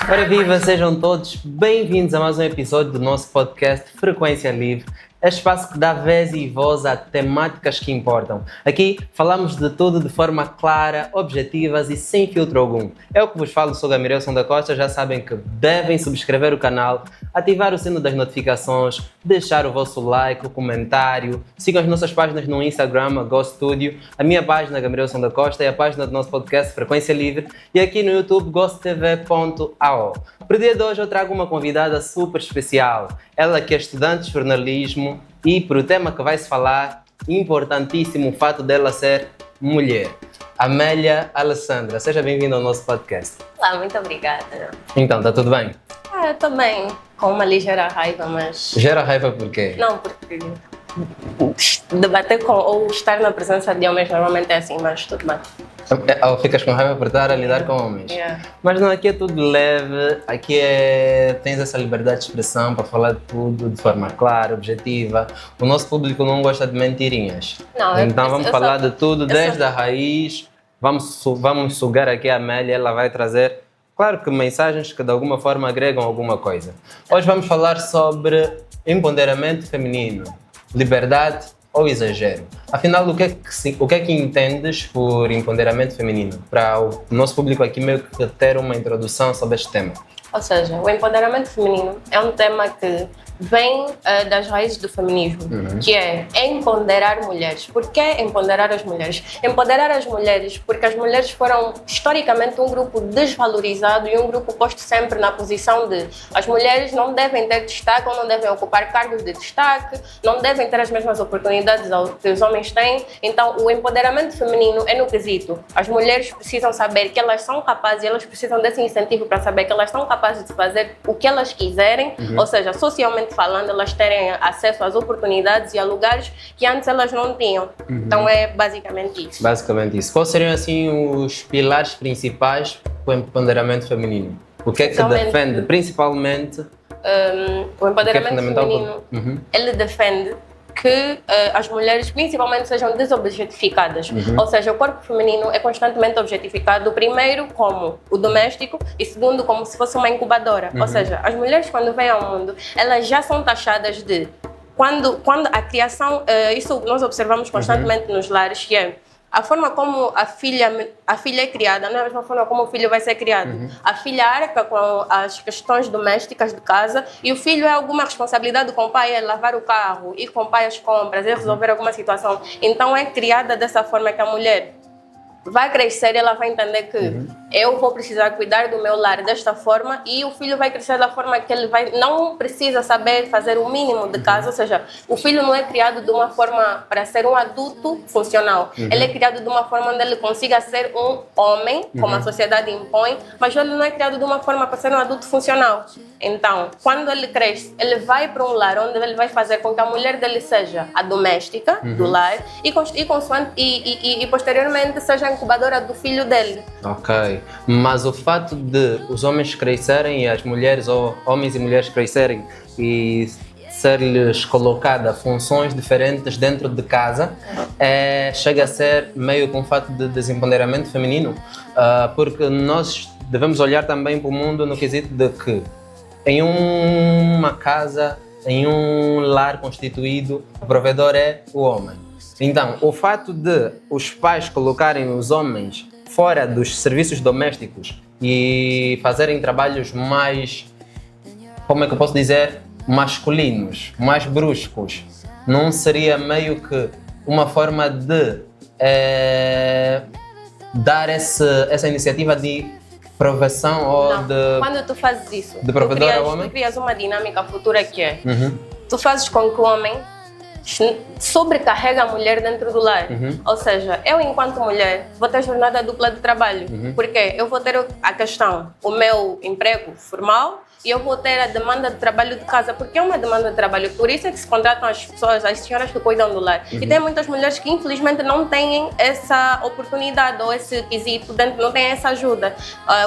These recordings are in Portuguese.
Ora viva, sejam todos bem-vindos a mais um episódio do nosso podcast Frequência Livre, espaço que dá vez e voz a temáticas que importam. Aqui falamos de tudo de forma clara, objetivas e sem filtro algum. Eu que vos falo, sou Gamirelson da Costa, já sabem que devem subscrever o canal, ativar o sino das notificações, deixar o vosso like, o comentário, sigam as nossas páginas no Instagram, a Go Studio, a minha página Gamirelson da Costa e a página do nosso podcast Frequência Livre e aqui no YouTube gostv.ao. Para o dia de hoje eu trago uma convidada super especial, ela que é estudante de jornalismo e para o tema que vai se falar, importantíssimo o fato dela ser mulher. Amélia Alessandra, seja bem-vinda ao nosso podcast. Olá, muito obrigada. Então, está tudo bem? Eu também, com uma ligeira raiva, mas... Gera raiva por quê? Não, porque debater com ou estar na presença de homens normalmente é assim, mas tudo bem. Ou ficas com raiva por estar a lidar com homens? Yeah. Mas não, aqui é tudo leve, aqui tens essa liberdade de expressão para falar de tudo de forma clara, objetiva. O nosso público não gosta de mentirinhas. Não, então vamos falar de tudo desde só... a raiz. Vamos sugar aqui a Amélia, ela vai trazer, claro que mensagens que de alguma forma agregam alguma coisa. Hoje vamos falar sobre empoderamento feminino, liberdade ou exagero. Afinal, o que é que entendes por empoderamento feminino? Para o nosso público aqui meio que ter uma introdução sobre este tema. Ou seja, o empoderamento feminino é um tema que vem das raízes do feminismo, que é empoderar mulheres. Por que empoderar as mulheres? Empoderar as mulheres porque as mulheres foram historicamente um grupo desvalorizado e um grupo posto sempre na posição de as mulheres não devem ter destaque ou não devem ocupar cargos de destaque, não devem ter as mesmas oportunidades que os homens têm. Então o empoderamento feminino é no quesito. As mulheres precisam saber que elas são capazes e elas precisam desse incentivo para saber que elas são capazes de fazer o que elas quiserem, ou seja, socialmente falando, elas terem acesso às oportunidades e a lugares que antes elas não tinham. Então é basicamente isso. Basicamente isso. Quais seriam assim os pilares principais do empoderamento feminino? O que é que defende principalmente? O empoderamento feminino, ele defende que as mulheres principalmente sejam desobjetificadas, ou seja, o corpo feminino é constantemente objetificado, primeiro como o doméstico e segundo como se fosse uma incubadora, ou seja, as mulheres quando vêm ao mundo, elas já são taxadas de, quando a criação, isso nós observamos constantemente nos lares, que é a forma como a filha é criada não é a mesma forma como o filho vai ser criado. A filha arca com as questões domésticas de casa e o filho é alguma responsabilidade com o pai, é lavar o carro, ir com o pai às compras, é resolver alguma situação. Então é criada dessa forma que a mulher vai crescer e ela vai entender que eu vou precisar cuidar do meu lar desta forma e o filho vai crescer da forma que ele não precisa saber fazer o mínimo de casa, ou seja, o filho não é criado de uma forma para ser um adulto funcional, ele é criado de uma forma onde ele consiga ser um homem, como a sociedade impõe, mas ele não é criado de uma forma para ser um adulto funcional. Então, quando ele cresce, ele vai para um lar onde ele vai fazer com que a mulher dele seja a doméstica do lar e posteriormente seja a incubadora do filho dele. Ok, mas o fato de os homens crescerem e as mulheres, ou homens e mulheres crescerem e ser-lhes colocada funções diferentes dentro de casa, chega a ser meio com um fato de desempoderamento feminino, porque nós devemos olhar também para o mundo no quesito de que em uma casa, em um lar constituído, o provedor é o homem. Então, o fato de os pais colocarem os homens fora dos serviços domésticos e fazerem trabalhos mais, como é que eu posso dizer, masculinos, mais bruscos, não seria meio que uma forma de dar essa iniciativa de provação ou não. de... Quando tu fazes isso, de provedor ao homem? Tu crias uma dinâmica futura que é, tu fazes com que o homem sobrecarrega a mulher dentro do lar. Ou seja, eu enquanto mulher vou ter jornada dupla de trabalho, porque eu vou ter a questão, o meu emprego formal e eu vou ter a demanda de trabalho de casa, porque é uma demanda de trabalho. Por isso é que se contratam as pessoas, as senhoras que cuidam do lar. E tem muitas mulheres que infelizmente não têm essa oportunidade ou esse quesito, não têm essa ajuda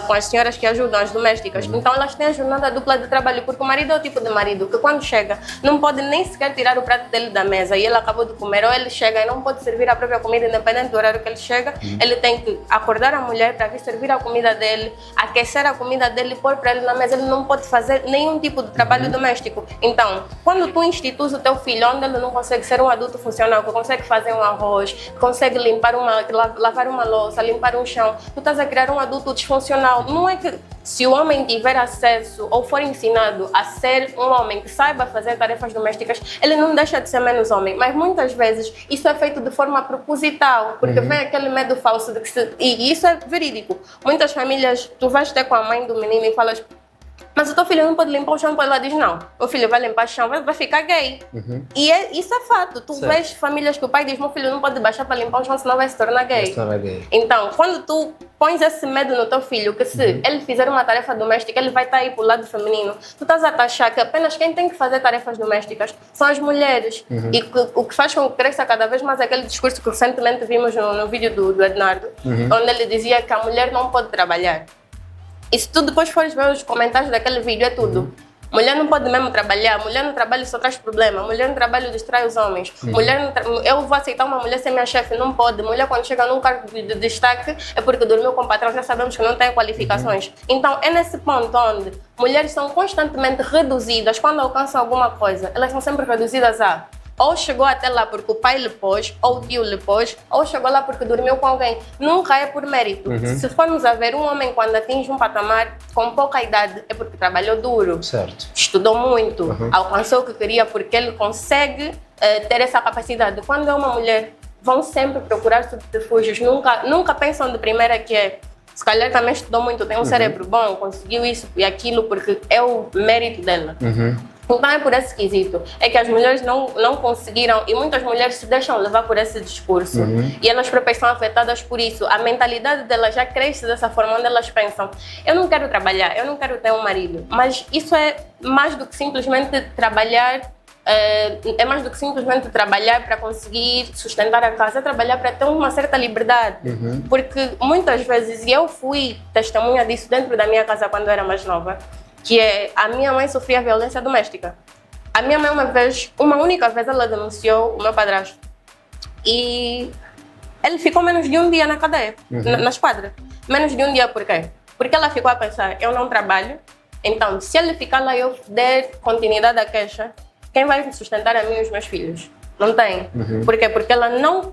com as senhoras que ajudam, as domésticas. Então elas têm a jornada dupla de trabalho, porque o marido é o tipo de marido que quando chega não pode nem sequer tirar o prato dele da mesa e ele acabou de comer, ou ele chega e não pode servir a própria comida independente do horário que ele chega, ele tem que acordar a mulher para vir servir a comida dele, aquecer a comida dele e pôr para ele na mesa. Ele não pode fazer nenhum tipo de trabalho doméstico. Então, quando tu instituis o teu filho onde ele não consegue ser um adulto funcional, que consegue fazer um arroz, que consegue lavar uma louça, limpar um chão, tu estás a criar um adulto disfuncional. Não é que se o homem tiver acesso ou for ensinado a ser um homem que saiba fazer tarefas domésticas, ele não deixa de ser menos homem. Mas muitas vezes isso é feito de forma proposital, porque vem aquele medo falso de que e isso é verídico. Muitas famílias, tu vais ter com a mãe do menino e falas: mas o teu filho não pode limpar o chão, ela diz: não, o filho vai limpar o chão, vai ficar gay. E isso é fato. Tu vês famílias que o pai diz: meu filho não pode baixar para limpar o chão, senão vai se tornar gay. Então, quando tu pões esse medo no teu filho, que se ele fizer uma tarefa doméstica, ele vai estar aí pro lado feminino, tu estás a taxar que apenas quem tem que fazer tarefas domésticas são as mulheres. E o que faz com que cresça cada vez mais aquele discurso que recentemente vimos no vídeo do Ednardo, onde ele dizia que a mulher não pode trabalhar. E se tu depois fores ver os comentários daquele vídeo, é tudo. Mulher não pode mesmo trabalhar, mulher no trabalho só traz problema, mulher no trabalho distrai os homens, eu vou aceitar uma mulher ser minha chefe, não pode. Mulher quando chega num cargo de destaque é porque dormiu com o patrão, já sabemos que não tem qualificações. Então é nesse ponto onde mulheres são constantemente reduzidas, quando alcançam alguma coisa, elas são sempre reduzidas a ou chegou até lá porque o pai lhe pôs, ou o tio lhe pôs, ou chegou lá porque dormiu com alguém. Nunca é por mérito. Se formos a ver, um homem quando atinge um patamar com pouca idade é porque trabalhou duro, estudou muito, alcançou o que queria, porque ele consegue ter essa capacidade. Quando é uma mulher, vão sempre procurar subterfúgios, nunca pensam de primeira que é: se calhar também estudou muito, tem um cérebro bom, conseguiu isso e aquilo porque é o mérito dela. Então é por esse quesito, é que as mulheres não conseguiram, e muitas mulheres se deixam levar por esse discurso, e elas próprias são afetadas por isso. A mentalidade delas já cresce dessa forma, onde elas pensam: eu não quero trabalhar, eu não quero ter um marido. Mas isso é mais do que simplesmente trabalhar, para conseguir sustentar a casa, é trabalhar para ter uma certa liberdade. Porque muitas vezes, e eu fui testemunha disso dentro da minha casa quando eu era mais nova, que é, a minha mãe sofria violência doméstica. A minha mãe uma única vez, ela denunciou o meu padrasto. E ele ficou menos de um dia na cadeia, na esquadra. Menos de um dia, por quê? Porque ela ficou a pensar: eu não trabalho, então se ele ficar lá e eu der continuidade à queixa, quem vai sustentar a mim e os meus filhos? Não tem. Por quê? Porque ela não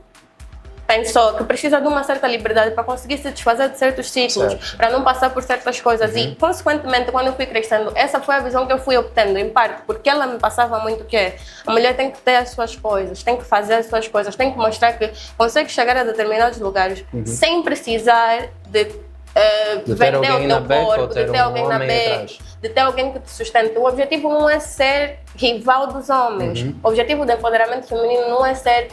pensou que precisa de uma certa liberdade para conseguir se desfazer de certos ciclos, para não passar por certas coisas. E, consequentemente, quando eu fui crescendo, essa foi a visão que eu fui obtendo, em parte, porque ela me passava muito que a mulher tem que ter as suas coisas, tem que fazer as suas coisas, tem que mostrar que consegue chegar a determinados lugares sem precisar de vender o teu corpo, de ter alguém na beca, de ter alguém que te sustente. O objetivo não é ser rival dos homens. O objetivo do empoderamento feminino não é ser: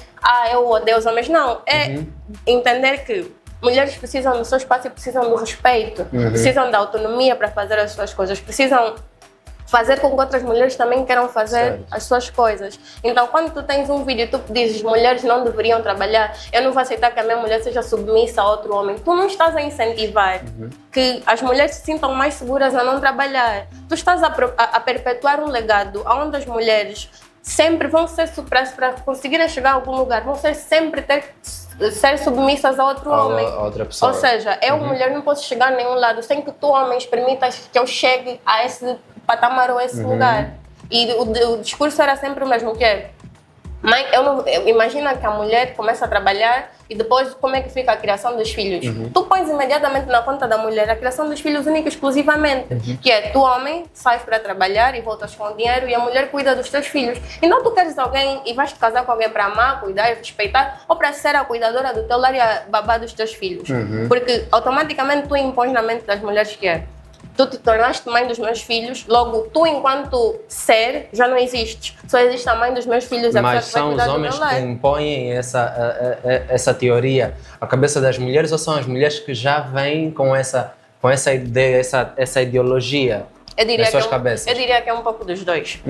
eu odeio os homens. Não, é entender que mulheres precisam do seu espaço e precisam do respeito, precisam da autonomia para fazer as suas coisas, precisam fazer com que outras mulheres também queiram fazer as suas coisas. Então, quando tu tens um vídeo e tu dizes: mulheres não deveriam trabalhar, eu não vou aceitar que a minha mulher seja submissa a outro homem, tu não estás a incentivar que as mulheres se sintam mais seguras a não trabalhar. Tu estás a perpetuar um legado onde as mulheres sempre vão ser supressas para conseguirem chegar a algum lugar, vão sempre ser submissas a outro homem. Outra pessoa. Ou seja, eu, mulher, não posso chegar a nenhum lado sem que tu, homens, permitas que eu chegue a esse patamar ou esse lugar. E o discurso era sempre o mesmo, que é: mãe, imagina que a mulher começa a trabalhar e depois como é que fica a criação dos filhos? Tu pões imediatamente na conta da mulher a criação dos filhos única e exclusivamente, que é: tu, homem, sais para trabalhar e voltas com o dinheiro e a mulher cuida dos teus filhos. E não tu queres alguém e vais te casar com alguém para amar, cuidar e respeitar, ou para ser a cuidadora do teu lar e a babá dos teus filhos. Porque automaticamente tu impões na mente das mulheres que é: tu te tornaste mãe dos meus filhos, logo tu, enquanto ser, já não existes. Só existe a mãe dos meus filhos. Mas são os homens que impõem essa teoria à cabeça das mulheres, ou são as mulheres que já vêm com essa ideia, essa ideologia? nas suas cabeças? Eu diria que é um pouco dos dois.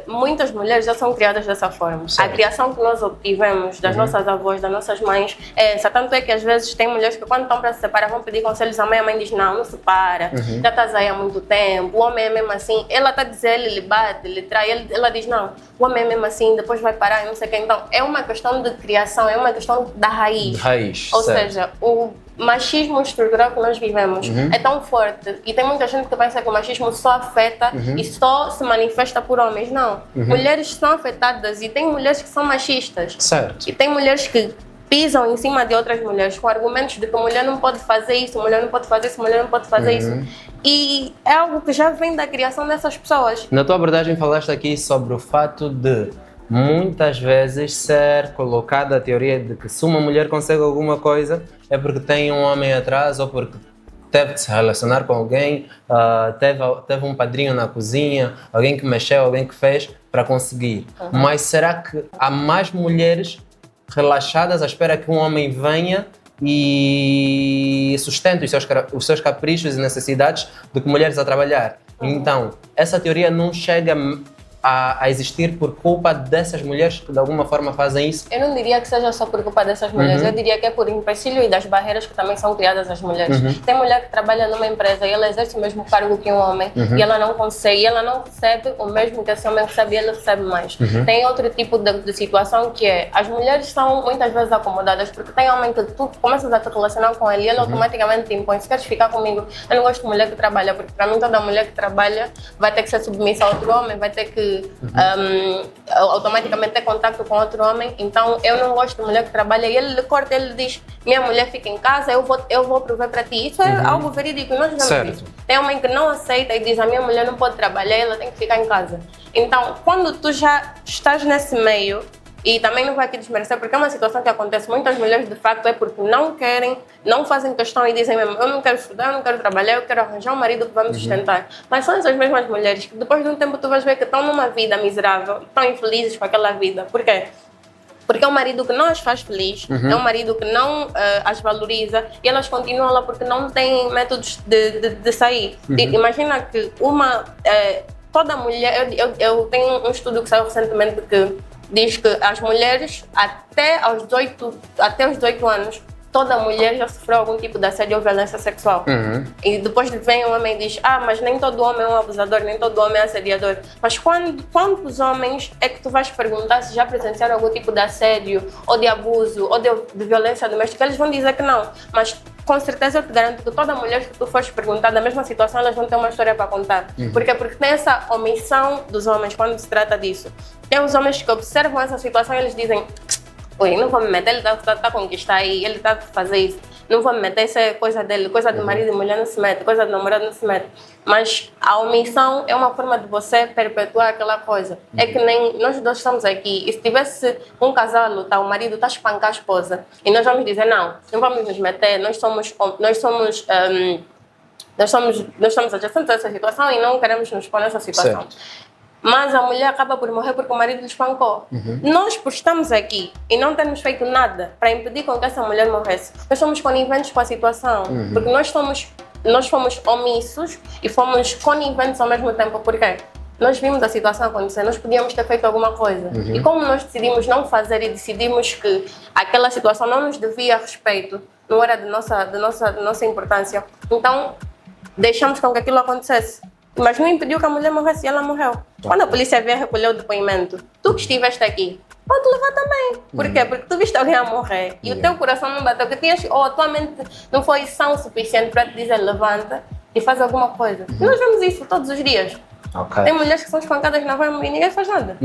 Muitas mulheres já são criadas dessa forma. Certo. A criação que nós obtivemos das nossas avós, das nossas mães, é essa. Tanto é que às vezes tem mulheres que quando estão para se separar vão pedir conselhos à mãe, a mãe diz não se separa, já estás aí há muito tempo, o homem é mesmo assim, ela está a dizer, ele lhe bate, ele trai, ela diz não, o homem é mesmo assim, depois vai parar e não sei o que. Então é uma questão de criação, é uma questão da raiz. Ou certo. seja, o machismo estrutural que nós vivemos é tão forte e tem muita gente que pensa que o machismo só afeta e só se manifesta por homens. Não. Mulheres são afetadas e tem mulheres que são machistas. Certo. E tem mulheres que pisam em cima de outras mulheres com argumentos de que a mulher não pode fazer isso, a mulher não pode fazer isso, a mulher não pode fazer isso. E é algo que já vem da criação dessas pessoas. Na tua abordagem falaste aqui sobre o fato de muitas vezes ser colocada a teoria de que se uma mulher consegue alguma coisa é porque tem um homem atrás ou porque teve de se relacionar com alguém, teve um padrinho na cozinha, alguém que mexeu, alguém que fez para conseguir. Mas será que há mais mulheres relaxadas à espera que um homem venha e sustente os seus caprichos e necessidades do que mulheres a trabalhar? Então, essa teoria não chega a existir por culpa dessas mulheres que de alguma forma fazem isso? Eu não diria que seja só por culpa dessas mulheres, eu diria que é por empecilho e das barreiras que também são criadas às mulheres. Tem mulher que trabalha numa empresa e ela exerce o mesmo cargo que um homem e ela não consegue, e ela não recebe o mesmo que esse homem recebe e ele recebe mais. Tem outro tipo de situação que é, as mulheres são muitas vezes acomodadas porque tem homem que tu começas a te relacionar com ele e ele automaticamente te impõe, se queres ficar comigo, eu não gosto de mulher que trabalha, porque para mim toda mulher que trabalha vai ter que ser submissa a outro homem, vai ter que automaticamente ter contato com outro homem, então eu não gosto de mulher que trabalha e ele lhe corta, ele diz, minha mulher fica em casa, eu vou prover para ti. Isso é algo verídico, nós já vemos isso. Tem homem que não aceita e diz, a minha mulher não pode trabalhar, ela tem que ficar em casa. Então, quando tu já estás nesse meio, e também não vai aqui desmerecer, porque é uma situação que acontece, muitas mulheres de facto é porque não querem, não fazem questão e dizem mesmo, eu não quero estudar, eu não quero trabalhar, eu quero arranjar um marido que vai me sustentar. Mas são essas mesmas mulheres que depois de um tempo tu vais ver que estão numa vida miserável, estão infelizes com aquela vida. Por quê? Porque é um marido que não as faz feliz, é um marido que não as valoriza e elas continuam lá porque não têm métodos de sair. Imagina que toda mulher, eu tenho um estudo que saiu recentemente que diz que as mulheres até os 18 anos, toda mulher já sofreu algum tipo de assédio ou violência sexual. E depois vem um homem e diz, mas nem todo homem é um abusador, nem todo homem é assediador. Mas quantos homens é que tu vais perguntar se já presenciaram algum tipo de assédio, ou de abuso, ou de violência doméstica? Eles vão dizer que não. Mas com certeza eu te garanto que toda mulher que tu fores perguntar da mesma situação, elas vão ter uma história para contar. Por quê? Porque tem essa omissão dos homens quando se trata disso. Tem os homens que observam essa situação e eles dizem, oi, não vou me meter, ele está a conquistar aí, ele está a fazer isso. Não vou me meter, isso é coisa dele, coisa de marido e mulher não se mete, coisa de namorado não se mete. Mas a omissão é uma forma de você perpetuar aquela coisa. É que nem nós dois estamos aqui e se tivesse um casal a lutar, o marido está a espancar a esposa e nós vamos dizer, não vamos nos meter, nós estamos adjacentes a essa situação e não queremos nos pôr nessa situação. Certo. Mas a mulher acaba por morrer porque o marido lhe espancou. Nós, por estarmos aqui e não termos feito nada para impedir com que essa mulher morresse, nós somos coniventes com a situação. Porque nós fomos omissos e fomos coniventes ao mesmo tempo. Por quê? Nós vimos a situação acontecer, nós podíamos ter feito alguma coisa. E como nós decidimos não fazer e decidimos que aquela situação não nos devia respeito, não era de nossa importância, então deixamos com que aquilo acontecesse. Mas não impediu que a mulher morresse e ela morreu. Quando a polícia veio recolher o depoimento, tu que estiveste aqui, pode levar também. Por quê? Porque tu viste alguém a morrer e o teu coração não bateu, ou a tua mente não foi são suficiente para te dizer levanta e faz alguma coisa. E nós vemos isso todos os dias. Tem mulheres que são espancadas na rua e ninguém faz nada.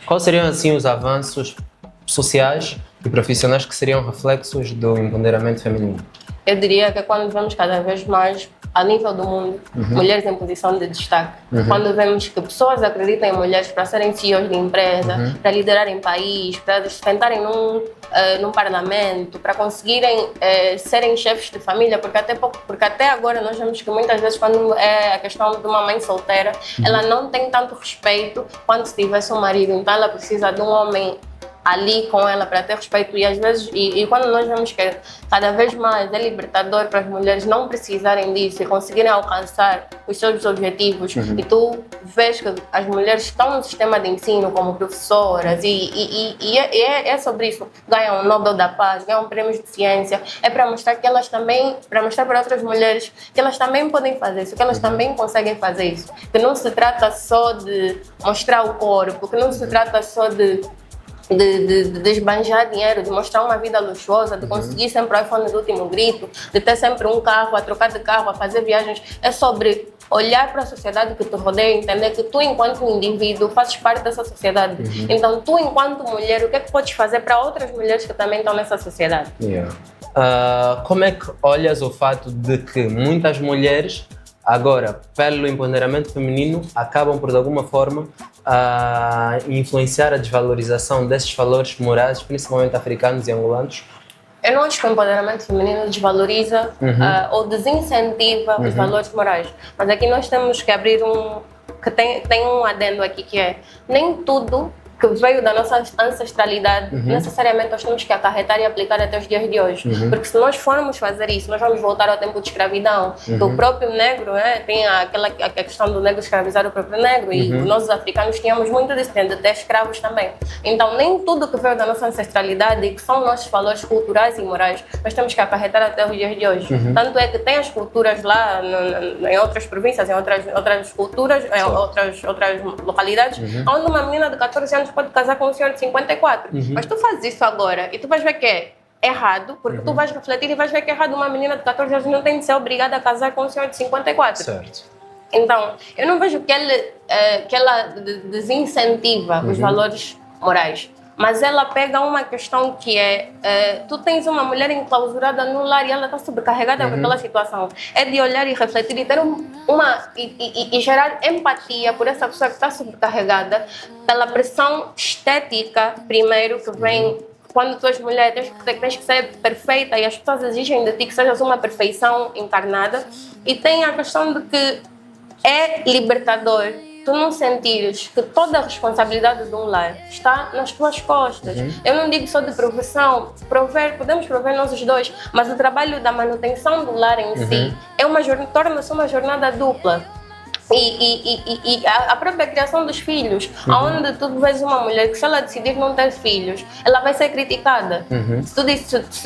Quais seriam assim os avanços sociais e profissionais que seriam reflexos do empoderamento feminino? Eu diria que quando vemos cada vez mais a nível do mundo, mulheres em posição de destaque. Quando vemos que pessoas acreditam em mulheres para serem CEOs de empresa, para liderarem país, para sentarem num parlamento, para conseguirem serem chefes de família, porque até agora nós vemos que muitas vezes quando é a questão de uma mãe solteira, ela não tem tanto respeito quanto se tivesse um marido, então ela precisa de um homem ali com ela para ter respeito e às vezes e quando nós vemos que cada vez mais é libertador para as mulheres não precisarem disso e conseguirem alcançar os seus objetivos e tu vês que as mulheres estão no sistema de ensino como professoras e é sobre isso, ganham o Nobel da Paz, ganham prêmios de ciência, é para mostrar que elas também, para mostrar para outras mulheres que elas também podem fazer isso, que elas também conseguem fazer isso, que não se trata só de mostrar o corpo, que não se trata só de esbanjar dinheiro, de mostrar uma vida luxuosa, de conseguir sempre o iPhone do último grito, de ter sempre um carro, a trocar de carro, a fazer viagens. É sobre olhar para a sociedade que te rodeia, entender que tu, enquanto indivíduo, fazes parte dessa sociedade. Então, tu, enquanto mulher, o que é que podes fazer para outras mulheres que também estão nessa sociedade? Como é que olhas o fato de que muitas mulheres, agora, pelo empoderamento feminino, acabam por, de alguma forma, influenciar a desvalorização desses valores morais, principalmente africanos e angolanos? Eu não acho que o empoderamento feminino desvaloriza ou desincentiva os valores morais. Mas aqui nós temos que abrir que tem um adendo aqui que é nem tudo que veio da nossa ancestralidade, necessariamente nós temos que acarretar e aplicar até os dias de hoje. Porque se nós formos fazer isso, nós vamos voltar ao tempo de escravidão. O próprio negro, tem a questão do negro escravizar o próprio negro, e nós africanos tínhamos muito disso, de ter escravos também. Então, nem tudo que veio da nossa ancestralidade e que são nossos valores culturais e morais, nós temos que acarretar até os dias de hoje. Tanto é que tem as culturas lá em outras províncias, em outras culturas, em outras localidades, onde uma menina de 14 anos pode casar com um senhor de 54. Mas tu fazes isso agora e tu vais ver que é errado, porque tu vais refletir e vais ver que é errado. Uma menina de 14 anos não tem de ser obrigada a casar com um senhor de 54. Certo. Então, eu não vejo que ela desincentiva os valores morais. Mas ela pega uma questão que tu tens uma mulher enclausurada no lar e ela está sobrecarregada com aquela situação. É de olhar e refletir e ter e gerar empatia por essa pessoa que está sobrecarregada pela pressão estética, primeiro, que vem quando tu és mulher, tens que ser perfeita e as pessoas exigem de ti que sejas uma perfeição encarnada. E tem a questão de que é libertador tu não sentires que toda a responsabilidade de um lar está nas tuas costas. Eu não digo só de proveção, podemos prover nós os dois, mas o trabalho da manutenção do lar em si torna-se uma jornada dupla. E a própria criação dos filhos, onde tu vês uma mulher que, se ela decidir não ter filhos, ela vai ser criticada.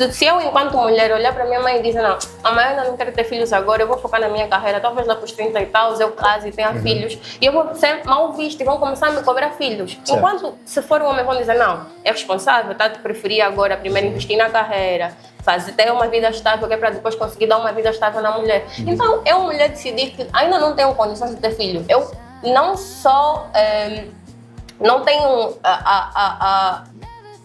Se eu, enquanto mulher, olhar para minha mãe e dizer não, a mãe ainda não quero ter filhos agora, eu vou focar na minha carreira, talvez lá para os 30 e tal, eu case e tenha filhos, e eu vou ser mal vista e vão começar a me cobrar filhos. Certo. Enquanto, se for um homem, vão dizer não, é responsável, tá? Preferir agora primeiro investir na carreira, ter uma vida estável, que é para depois conseguir dar uma vida estável na mulher. Então, é uma mulher decidir que ainda não tenho condições de ter filho. Eu não só não tenho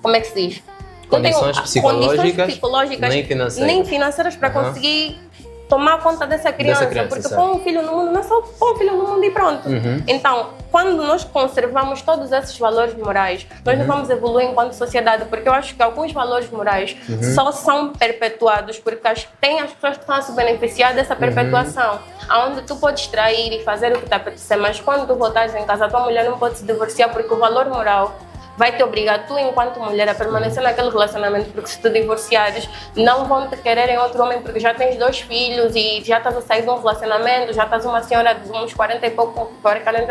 como é que se diz? Condições psicológicas nem financeiras para conseguir tomar conta dessa criança, porque pôr um filho no mundo não é só pôr um filho no mundo e pronto. Então, quando nós conservamos todos esses valores morais, nós não vamos evoluir enquanto sociedade, porque eu acho que alguns valores morais só são perpetuados porque tem as pessoas que estão a se beneficiar dessa perpetuação, onde tu podes trair e fazer o que te apetecer, mas quando tu voltares em casa, a tua mulher não pode se divorciar porque o valor moral vai te obrigar, tu enquanto mulher, a permanecer naquele relacionamento, porque se te divorciares, não vão te querer em outro homem, porque já tens 2 filhos e já estás a sair de um relacionamento, já estás uma senhora de uns 40 e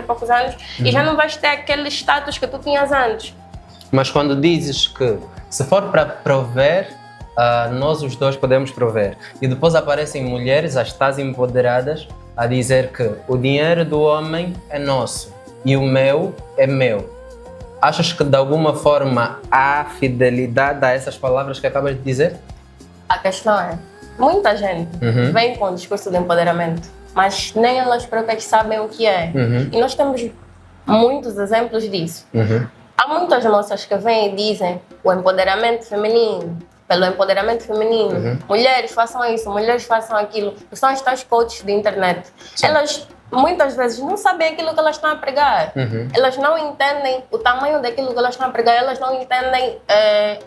poucos anos e já não vais ter aquele status que tu tinhas antes. Mas quando dizes que se for para prover, nós os dois podemos prover, e depois aparecem mulheres, as tais empoderadas, a dizer que o dinheiro do homem é nosso e o meu é meu. Achas que de alguma forma há fidelidade a essas palavras que acabas de dizer? A questão é, muita gente vem com o discurso de empoderamento, mas nem elas próprias sabem o que é. E nós temos muitos exemplos disso. Há muitas moças que vêm e dizem o empoderamento feminino, pelo empoderamento feminino, mulheres façam isso, mulheres façam aquilo, que são as tais coaches de internet. Sim. Elas muitas vezes não sabem aquilo que elas estão a pregar. Elas não entendem o tamanho daquilo que elas estão a pregar, elas não entendem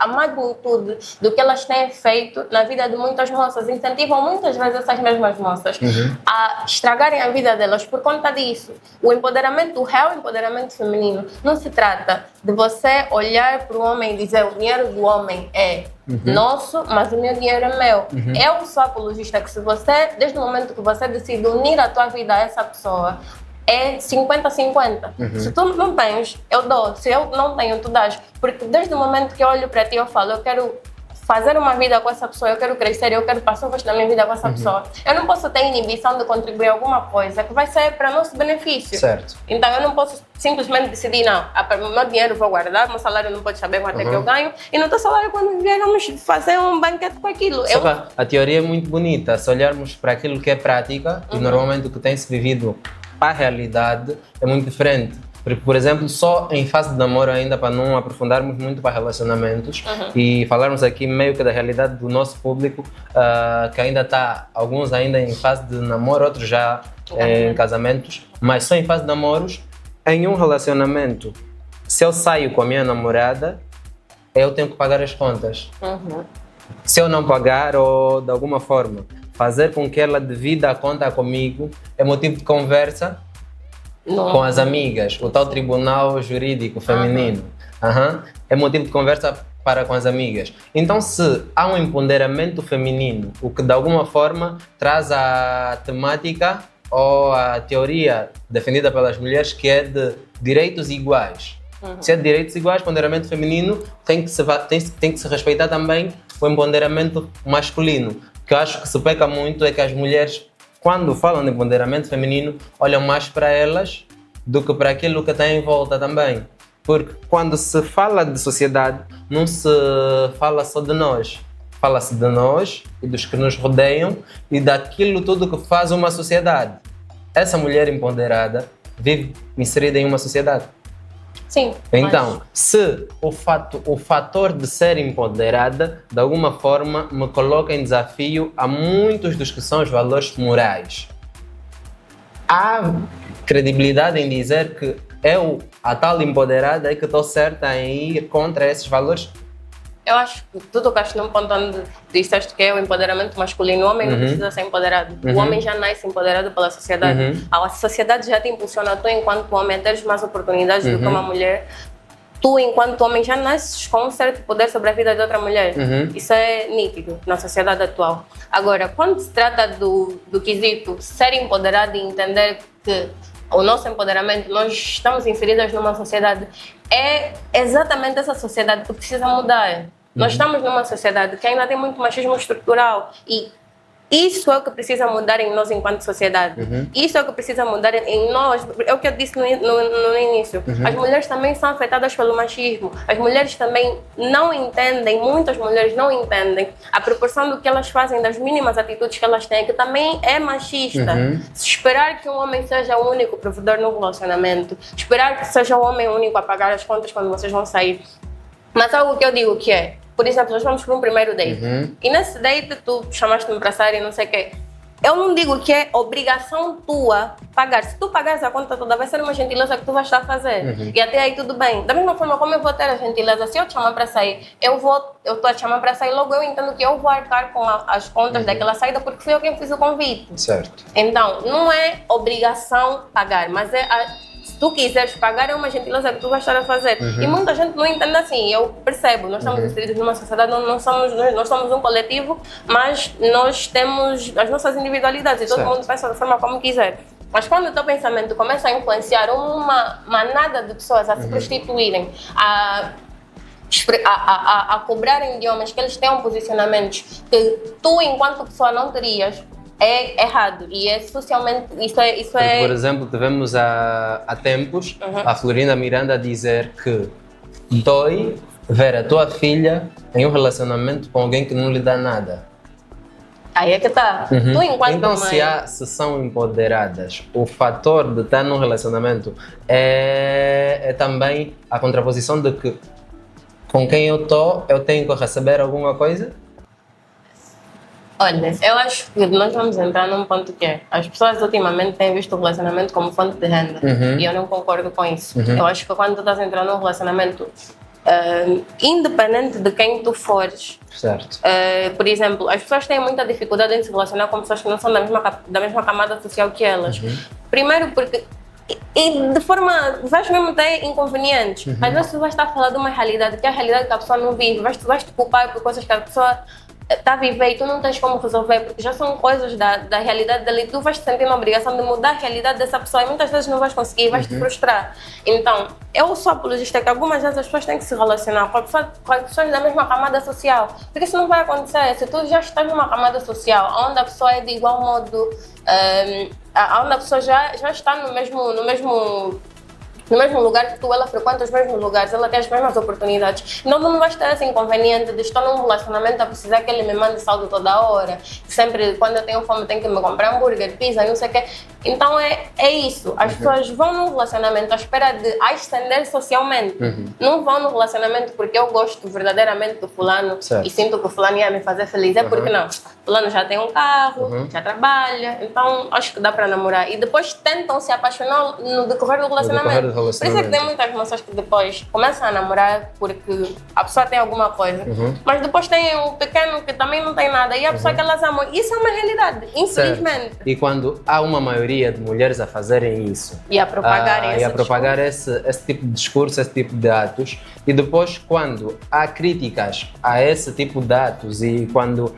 a magnitude do que elas têm feito na vida de muitas moças. Incentivam muitas vezes essas mesmas moças a estragarem a vida delas por conta disso. O real empoderamento feminino não se trata de você olhar para o homem e dizer o dinheiro do homem é nosso, mas o meu dinheiro é meu. Eu sou apologista que se você, desde o momento que você decide unir a tua vida a essa pessoa, é 50-50. Se tu não tens, eu dou. Se eu não tenho, tu dás. Porque desde o momento que eu olho para ti, eu falo, eu quero fazer uma vida com essa pessoa, eu quero crescer, eu quero passar o resto da minha vida com essa pessoa. Eu não posso ter inibição de contribuir alguma coisa que vai ser para nosso benefício. Certo. Então eu não posso simplesmente decidir, não, o meu dinheiro vou guardar, meu salário não pode saber quanto é que eu ganho, e no teu salário quando viemos fazer um banquete com aquilo. A teoria é muito bonita, se olharmos para aquilo que é prática, e normalmente o que tem-se vivido para a realidade é muito diferente. Porque, por exemplo, só em fase de namoro ainda, para não aprofundarmos muito para relacionamentos e falarmos aqui meio que da realidade do nosso público, que ainda está, alguns ainda em fase de namoro, outros já em casamentos, mas só em fase de namoros, em um relacionamento, se eu saio com a minha namorada, eu tenho que pagar as contas. Se eu não pagar ou, de alguma forma, fazer com que ela divida a conta comigo, é motivo de conversa com as amigas, o tal tribunal jurídico feminino. É motivo de conversa para com as amigas. Então, se há um empoderamento feminino, o que de alguma forma traz a temática ou a teoria defendida pelas mulheres, que é de direitos iguais. Se é de direitos iguais, empoderamento feminino, tem que se respeitar também o empoderamento masculino. O que eu acho que se peca muito é que as mulheres, quando falam de empoderamento feminino, olham mais para elas do que para aquilo que está em volta também. Porque quando se fala de sociedade, não se fala só de nós. Fala-se de nós e dos que nos rodeiam e daquilo tudo que faz uma sociedade. Essa mulher empoderada vive inserida em uma sociedade. Sim. Então, se o fator de ser empoderada, de alguma forma, me coloca em desafio a muitos dos que são os valores morais. Há credibilidade em dizer que eu, a tal empoderada, é que estou certa em ir contra esses valores? Eu acho que tu tocaste num ponto onde disseste que é o empoderamento masculino. O homem não precisa ser empoderado. O homem já nasce empoderado pela sociedade. A sociedade já te impulsiona, tu enquanto homem, a teres mais oportunidades do que uma mulher. Tu, enquanto homem, já nasces com um certo poder sobre a vida de outra mulher. Isso é nítido na sociedade atual. Agora, quando se trata do quesito ser empoderado e entender que o nosso empoderamento, nós estamos inseridas numa sociedade, é exatamente essa sociedade que precisa mudar. Nós estamos numa sociedade que ainda tem muito machismo estrutural e isso é o que precisa mudar em nós enquanto sociedade. Isso é o que precisa mudar em nós. É o que eu disse no início. As mulheres também são afetadas pelo machismo. As mulheres também não entendem, muitas mulheres não entendem a proporção do que elas fazem, das mínimas atitudes que elas têm, que também é machista. Esperar que um homem seja o único provedor no relacionamento, esperar que seja o homem o único a pagar as contas quando vocês vão sair. Mas algo que eu digo que é, por exemplo, nós vamos para um primeiro date. E nesse date tu chamaste-me para sair e não sei o quê. Eu não digo que é obrigação tua pagar. Se tu pagares a conta toda, vai ser uma gentileza que tu vais estar a fazer. E até aí tudo bem. Da mesma forma como eu vou ter a gentileza, se eu te chamar para sair, eu estou a te chamar para sair, logo eu entendo que eu vou arcar com as contas daquela saída porque fui eu quem fiz o convite. Certo. Então, não é obrigação pagar, mas é se tu quiseres pagar, é uma gentileza que tu vais estar a fazer. E muita gente não entende assim, eu percebo. Nós estamos inseridos numa sociedade, nós somos um coletivo, mas nós temos as nossas individualidades e todo mundo pensa da forma como quiser. Mas quando o teu pensamento começa a influenciar uma manada de pessoas a se prostituírem, a cobrarem de homens que eles tenham posicionamentos que tu, enquanto pessoa, não terias, é errado e é socialmente, isso é... Por exemplo, tivemos há tempos a Florinda Miranda dizer que dói ver a tua filha em um relacionamento com alguém que não lhe dá nada. Aí é que tá. Tu, enquanto então, mãe... se são empoderadas, o fator de estar num relacionamento é também a contraposição de que com quem eu tenho que receber alguma coisa? Olha, eu acho que nós vamos entrar num ponto que é, as pessoas ultimamente têm visto o relacionamento como fonte de renda e eu não concordo com isso. Eu acho que quando tu estás entrando num relacionamento, independente de quem tu fores, certo. Por exemplo, as pessoas têm muita dificuldade em se relacionar com pessoas que não são da mesma camada social que elas. Primeiro porque E de forma, vais mesmo ter inconvenientes. Às vezes tu vais estar a falar de uma realidade que é a realidade que a pessoa não vive, vais te culpar por coisas que a pessoa está a viver e tu não tens como resolver, porque já são coisas da realidade dela e tu vais te sentir na obrigação de mudar a realidade dessa pessoa e muitas vezes não vais conseguir, vais te frustrar. Então, eu sou apologista que algumas vezes as pessoas têm que se relacionar com as pessoas da mesma camada social, porque isso não vai acontecer. Se tu já estás numa camada social onde a pessoa é de igual modo, onde a pessoa já está no mesmo lugar que tu, ela frequenta os mesmos lugares, ela tem as mesmas oportunidades. Então não vais ter esse inconveniente de estar num relacionamento a precisar que ele me mande saldo toda hora. Sempre, quando eu tenho fome, tenho que me comprar hambúrguer, pizza, não sei o quê. Então é isso. As pessoas vão num relacionamento à espera de ascender socialmente. Não vão no relacionamento porque eu gosto verdadeiramente do fulano e sinto que o fulano ia me fazer feliz. É porque não. O fulano já tem um carro, já trabalha, então acho que dá para namorar. E depois tentam se apaixonar no decorrer do relacionamento. Por isso é que tem muitas moças que depois começam a namorar porque a pessoa tem alguma coisa, mas depois tem um pequeno que também não tem nada e a pessoa que elas amam. Isso é uma realidade, infelizmente. Certo. E quando há uma maioria de mulheres a fazerem isso e a propagar esse tipo de discurso, esse tipo de atos, e depois quando há críticas a esse tipo de atos e quando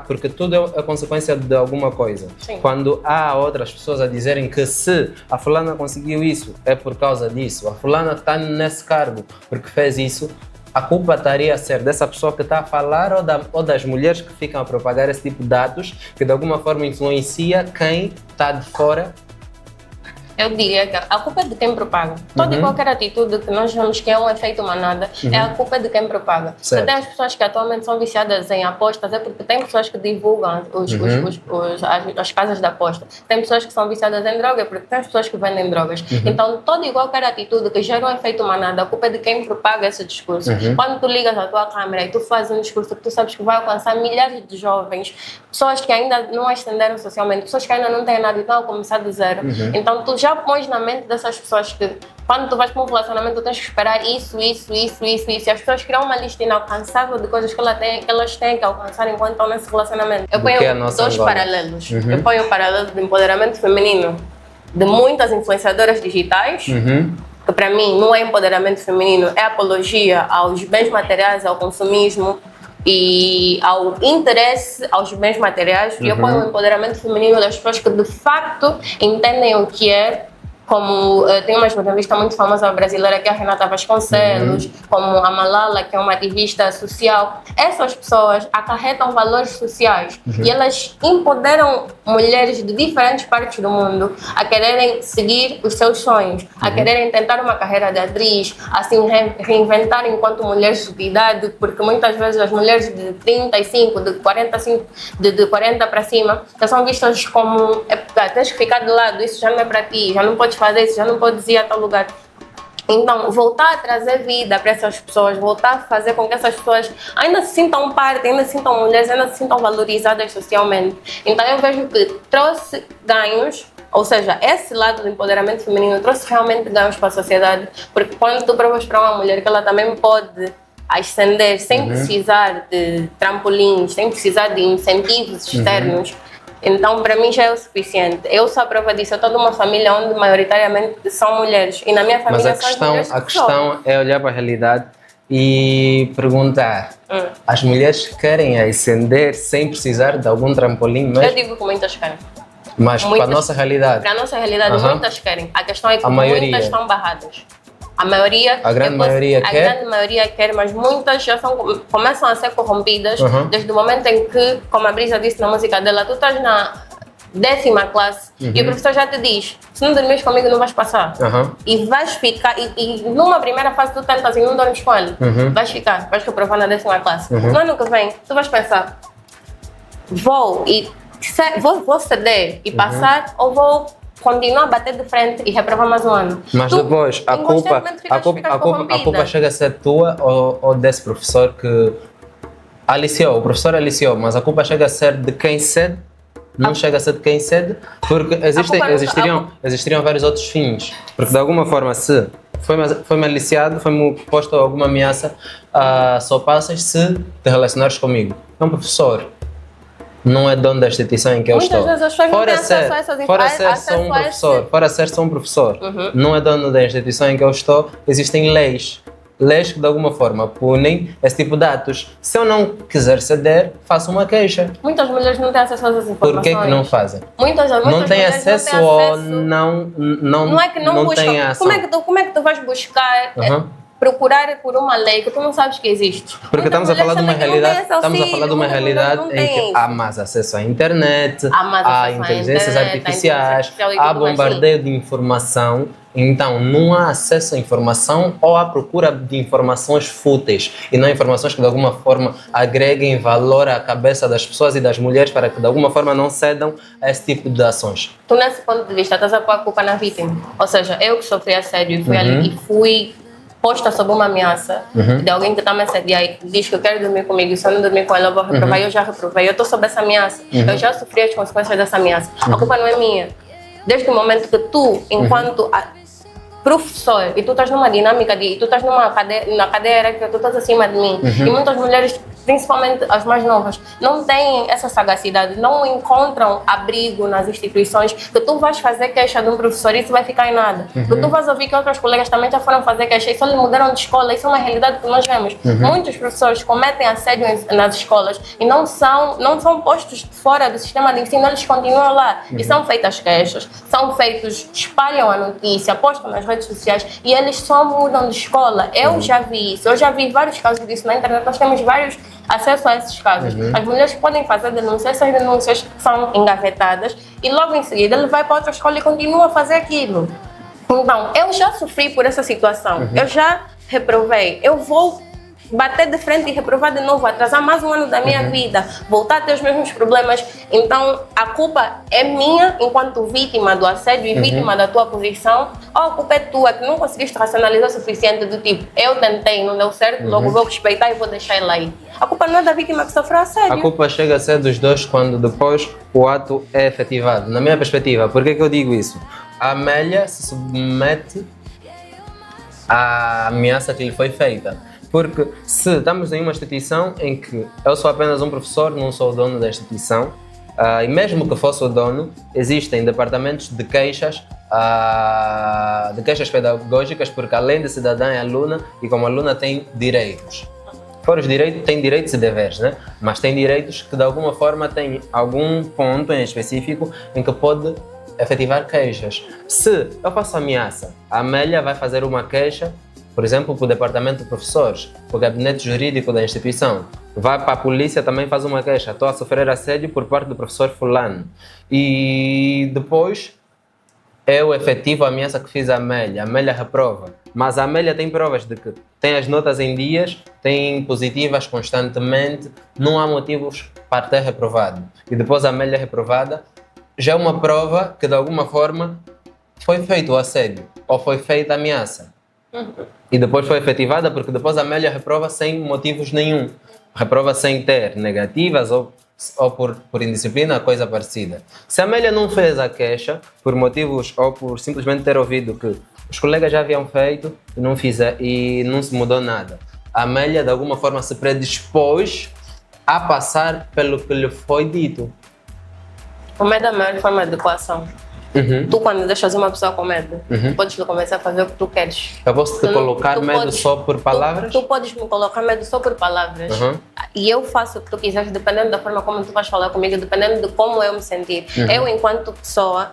porque tudo é consequência de alguma coisa. Sim. Quando há outras pessoas a dizerem que se a fulana conseguiu isso, é por causa disso, a fulana está nesse cargo porque fez isso, a culpa estaria a ser dessa pessoa que está a falar ou das mulheres que ficam a propagar esse tipo de dados que de alguma forma influencia quem está de fora? Eu diria que a culpa é de quem propaga. Toda e qualquer atitude que nós vemos que é um efeito manada, é a culpa de quem propaga. Se tem as pessoas que atualmente são viciadas em apostas, é porque tem pessoas que divulgam as casas de aposta. Tem pessoas que são viciadas em droga, porque tem as pessoas que vendem drogas. Então, toda e qualquer atitude que gera um efeito manada, a culpa é de quem propaga esse discurso. Quando tu ligas a tua câmera e tu fazes um discurso que tu sabes que vai alcançar milhares de jovens, pessoas que ainda não ascenderam socialmente, pessoas que ainda não têm nada e estão a começar do zero. Então, tu já pões na mente dessas pessoas que quando tu vais para um relacionamento tu tens que esperar isso. E as pessoas criam uma lista inalcançável de coisas que elas têm que alcançar enquanto estão nesse relacionamento. Eu ponho dois paralelos. Eu ponho o paralelo do empoderamento feminino de muitas influenciadoras digitais, que para mim não é empoderamento feminino, é apologia aos bens materiais, ao consumismo e ao interesse aos bens materiais. E eu ponho o empoderamento feminino das pessoas que de facto entendem o que é, como tem uma jornalista muito famosa brasileira que é a Renata Vasconcelos, como a Malala, que é uma ativista social. Essas pessoas acarretam valores sociais e elas empoderam mulheres de diferentes partes do mundo a quererem seguir os seus sonhos, a quererem tentar uma carreira de atriz, a se reinventar enquanto mulheres de idade, porque muitas vezes as mulheres de 35, de 40 para cima, já são vistas como tens que ficar de lado, isso já não é para ti, já não podes fazer isso, já não podes ir a tal lugar. Então, voltar a trazer vida para essas pessoas, voltar a fazer com que essas pessoas ainda se sintam parte, ainda se sintam mulheres, ainda se sintam valorizadas socialmente. Então, eu vejo que trouxe ganhos, ou seja, esse lado do empoderamento feminino trouxe realmente ganhos para a sociedade, porque quando tu provas para uma mulher que ela também pode ascender sem precisar de trampolins, sem precisar de incentivos externos, então, para mim já é o suficiente. Eu sou a prova disso. Eu estou numa família onde maioritariamente são mulheres. E na minha família são as mulheres que a questão é olhar para a realidade e perguntar: as mulheres querem ascender sem precisar de algum trampolim mesmo? Eu digo que muitas querem. Mas para a nossa realidade? Para a nossa realidade, muitas querem. A questão é que muitas estão barradas. A grande maioria quer, mas muitas já começam a ser corrompidas desde o momento em que, como a Brisa disse na música dela, tu estás na 10ª classe e o professor já te diz: se não dormires comigo não vais passar. E vais ficar, e numa primeira fase tu tentas e não dormes com ele, vais reprovar na 10ª classe. No ano que vem tu vais pensar: vou ceder e passar, ou vou continuar a bater de frente e reprovar mais um ano. Mas depois a culpa chega a ser tua ou desse professor que aliciou? O professor aliciou, mas a culpa chega a ser de quem cede? Não chega a ser de quem cede? Porque existiriam vários outros fins. Porque de alguma forma, se foi-me aliciado, foi-me posto alguma ameaça, só passas se te relacionares comigo. É um professor. não é dono da instituição em que eu estou. Muitas vezes as pessoas não têm acesso a essas informações. Fora ser só um professor, não é dono da instituição em que eu estou, existem leis que de alguma forma punem esse tipo de atos. Se eu não quiser ceder, faço uma queixa. Muitas mulheres não têm acesso a essas informações. Por que não fazem? Muitas não têm acesso ou não é que não buscam. Têm ação. Como é que tu vais buscar procurar por uma lei que tu não sabes que existe? Porque estamos a falar de uma realidade em que há mais acesso à internet, há inteligências artificiais, há bombardeio de informação. Então, não há acesso à informação ou à procura de informações fúteis e não informações que de alguma forma agreguem valor à cabeça das pessoas e das mulheres para que de alguma forma não cedam a esse tipo de ações. Tu, nesse ponto de vista, estás a pôr a culpa na vítima. Ou seja, eu que sofri assédio e fui ali e fui posta sob uma ameaça de alguém que está me assediando e diz que eu quero dormir comigo e se eu não dormir com ela eu vou reprovar, eu já reprovei, eu estou sob essa ameaça, eu já sofri as consequências dessa ameaça. A culpa não é minha. Desde o momento que tu, enquanto professor, e tu estás numa dinâmica e tu estás na cadeira que tu estás acima de mim, e muitas mulheres, principalmente as mais novas, não têm essa sagacidade, não encontram abrigo nas instituições, que tu vais fazer queixa de um professor e isso vai ficar em nada. Que tu vais ouvir que outros colegas também já foram fazer queixa e só lhe mudaram de escola, isso é uma realidade que nós vemos. Muitos professores cometem assédio nas escolas e não são postos fora do sistema de ensino, eles continuam lá e são feitas queixas, espalham a notícia, postam nas redes sociais e eles só mudam de escola. Eu já vi isso, eu já vi vários casos disso na internet, nós temos vários acesso a esses casos. As mulheres podem fazer denúncias, essas denúncias são engavetadas e logo em seguida ele vai para outra escola e continua a fazer aquilo. Então, eu já sofri por essa situação, eu já reprovei, eu vou bater de frente e reprovar de novo, atrasar mais um ano da minha vida, voltar a ter os mesmos problemas. Então, a culpa é minha enquanto vítima do assédio e vítima da tua posição, ou a culpa é tua, que não conseguiste racionalizar o suficiente do tipo, eu tentei, não deu certo, logo vou respeitar e vou deixar ele aí. A culpa não é da vítima que sofreu assédio. A culpa chega a ser dos dois quando depois o ato é efetivado. Na minha perspectiva, por que eu digo isso? A Amélia se submete à ameaça que lhe foi feita. Porque se estamos em uma instituição em que eu sou apenas um professor, não sou o dono da instituição, e mesmo que fosse o dono, existem departamentos de queixas pedagógicas, porque além de cidadã é aluna, e como aluna tem direitos. Fora os direitos, tem direitos e deveres, né? Mas tem direitos que de alguma forma têm algum ponto em específico em que pode efetivar queixas. Se eu faço ameaça, a Amélia vai fazer uma queixa, por exemplo, para o departamento de professores, para o gabinete jurídico da instituição. Vai para a polícia, também faz uma queixa. Estou a sofrer assédio por parte do professor fulano. E depois, eu efetivo a ameaça que fiz à Amélia. A Amélia reprova. Mas a Amélia tem provas de que tem as notas em dias, tem positivas constantemente, não há motivos para ter reprovado. E depois a Amélia reprovada, já é uma prova que de alguma forma foi feito o assédio ou foi feita a ameaça. E depois foi efetivada porque depois a Amélia reprova sem motivos nenhum. Reprova sem ter negativas ou por indisciplina, coisa parecida. Se a Amélia não fez a queixa por motivos ou por simplesmente ter ouvido que os colegas já haviam feito e não se mudou nada, a Amélia de alguma forma se predispôs a passar pelo que lhe foi dito. O medo é a maior forma de coação. Tu, quando deixas uma pessoa com medo, podes lhe começar a fazer o que tu queres. Eu posso te colocar medo só por palavras? Tu podes me colocar medo só por palavras. E eu faço o que tu quiseres, dependendo da forma como tu vais falar comigo, dependendo de como eu me sentir. Eu, enquanto pessoa,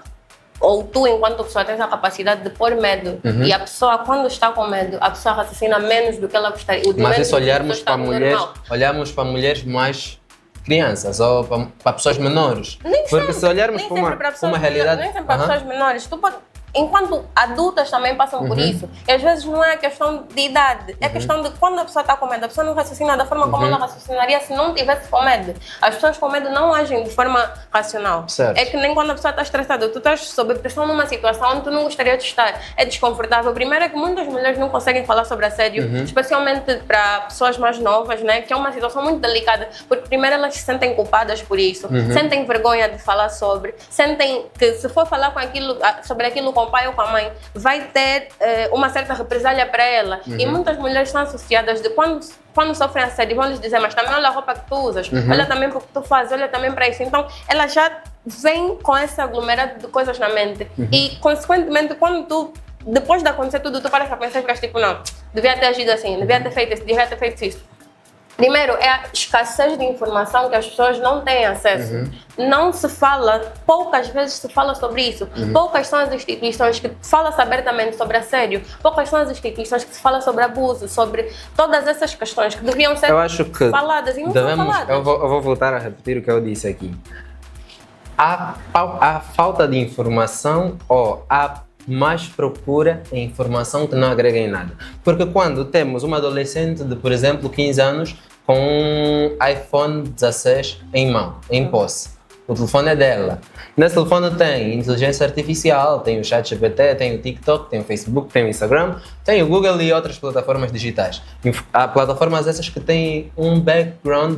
ou tu, enquanto pessoa, tens a capacidade de pôr medo. E a pessoa, quando está com medo, a pessoa raciocina menos do que ela gostaria. Mas se olharmos para mulheres mais crianças ou para pessoas menores. Porque se olharmos para uma realidade... Nem sempre para pessoas menores. Enquanto adultas também passam por isso. E às vezes não é questão de idade. É questão de quando a pessoa está com medo. A pessoa não raciocina da forma como ela raciocinaria se não tivesse com medo. As pessoas com medo não agem de forma racional. Certo. É que nem quando a pessoa está estressada. Tu estás sob pressão numa situação onde tu não gostaria de estar. É desconfortável. Primeiro é que muitas mulheres não conseguem falar sobre assédio. Especialmente para pessoas mais novas, né? Que é uma situação muito delicada. Porque primeiro elas se sentem culpadas por isso. Sentem vergonha de falar sobre. Sentem que se for falar sobre aquilo com o pai ou com a mãe, vai ter uma certa represália para ela. E muitas mulheres estão associadas de quando sofrem assédio, vão lhes dizer, mas também olha a roupa que tu usas, olha também para o que tu fazes, olha também para isso. Então, ela já vem com esse aglomerado de coisas na mente. E, consequentemente, depois de acontecer tudo, tu paras para pensar e ficas tipo, não, devia ter agido assim, devia ter feito isso, devia ter feito isso. Primeiro, é a escassez de informação que as pessoas não têm acesso. Não se fala, poucas vezes se fala sobre isso. Poucas são as instituições que falam abertamente sobre assédio. Poucas são as instituições que se falam sobre abuso, sobre todas essas questões que deviam ser faladas e não são faladas. Eu vou voltar a repetir o que eu disse aqui. Há falta de informação ou há mais procura em informação que não agrega em nada. Porque quando temos uma adolescente de, por exemplo, 15 anos com um iPhone 16 em mão, em posse, o telefone é dela. Nesse telefone tem inteligência artificial, tem o ChatGPT, tem o TikTok, tem o Facebook, tem o Instagram, tem o Google e outras plataformas digitais. Há plataformas essas que têm um background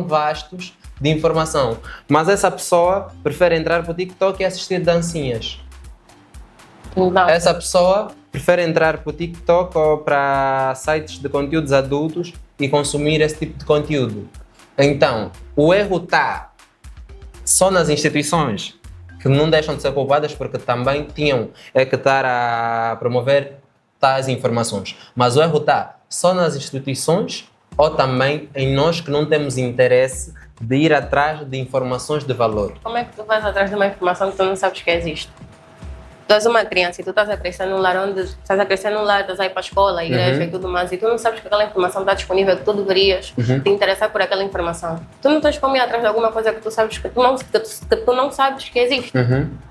vastos de informação. Mas essa pessoa prefere entrar para o TikTok e assistir dancinhas. Não. Essa pessoa prefere entrar para o TikTok ou para sites de conteúdos adultos e consumir esse tipo de conteúdo. Então, o erro está só nas instituições, que não deixam de ser culpadas porque também tinham que estar a promover tais informações. Mas o erro está só nas instituições ou também em nós que não temos interesse de ir atrás de informações de valor. Como é que tu vais atrás de uma informação que tu não sabes que existe? Tu és uma criança e tu estás a crescer num lar estás a ir para a escola, a igreja e tudo mais, e tu não sabes que aquela informação está disponível, que tu deverias te interessar por aquela informação. Tu não tens como ir atrás de alguma coisa que tu sabes que tu não sabes que existe.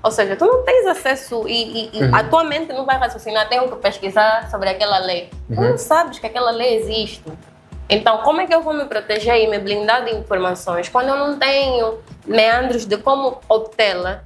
Ou seja, tu não tens acesso e a tua mente não vai raciocinar, tenho que pesquisar sobre aquela lei. Tu não sabes que aquela lei existe. Então, como é que eu vou me proteger e me blindar de informações quando eu não tenho meandros de como obtê-la?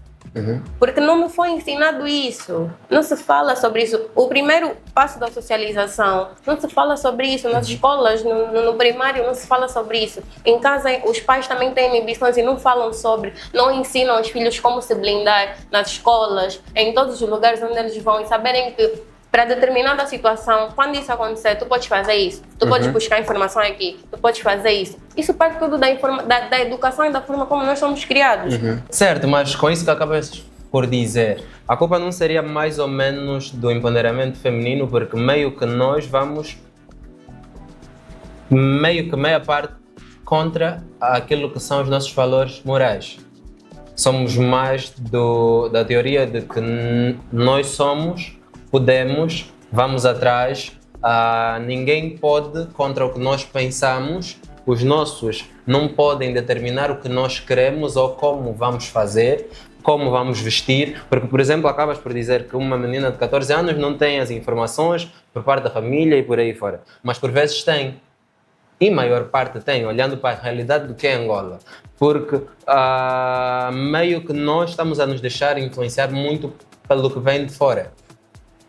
Porque não me foi ensinado isso. Não se fala sobre isso. O primeiro passo da socialização, não se fala sobre isso. Nas escolas, no primário, não se fala sobre isso. Em casa, os pais também têm inibições e não falam sobre. Não ensinam aos filhos como se blindar nas escolas, em todos os lugares onde eles vão, e saberem que para determinada situação, quando isso acontecer, tu podes fazer isso, tu podes buscar informação aqui, tu podes fazer isso. Isso parte tudo da educação e da forma como nós somos criados. Certo, mas com isso que acabas por dizer, a culpa não seria mais ou menos do empoderamento feminino, porque meio que nós vamos meia parte contra aquilo que são os nossos valores morais. Somos mais da teoria de que nós somos, podemos, vamos atrás, ninguém pode contra o que nós pensamos, os nossos não podem determinar o que nós queremos ou como vamos fazer, como vamos vestir, porque, por exemplo, acabas por dizer que uma menina de 14 anos não tem as informações por parte da família e por aí fora, mas por vezes tem, e maior parte tem, olhando para a realidade do que é Angola, porque meio que nós estamos a nos deixar influenciar muito pelo que vem de fora.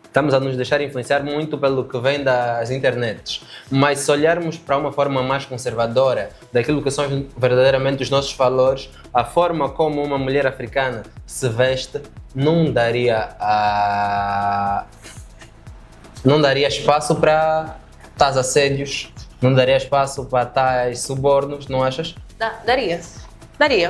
Estamos a nos deixar influenciar muito pelo que vem das internets. Mas se olharmos para uma forma mais conservadora daquilo que são verdadeiramente os nossos valores, a forma como uma mulher africana se veste não daria espaço para tais assédios, não daria espaço para tais subornos, não achas? Daria.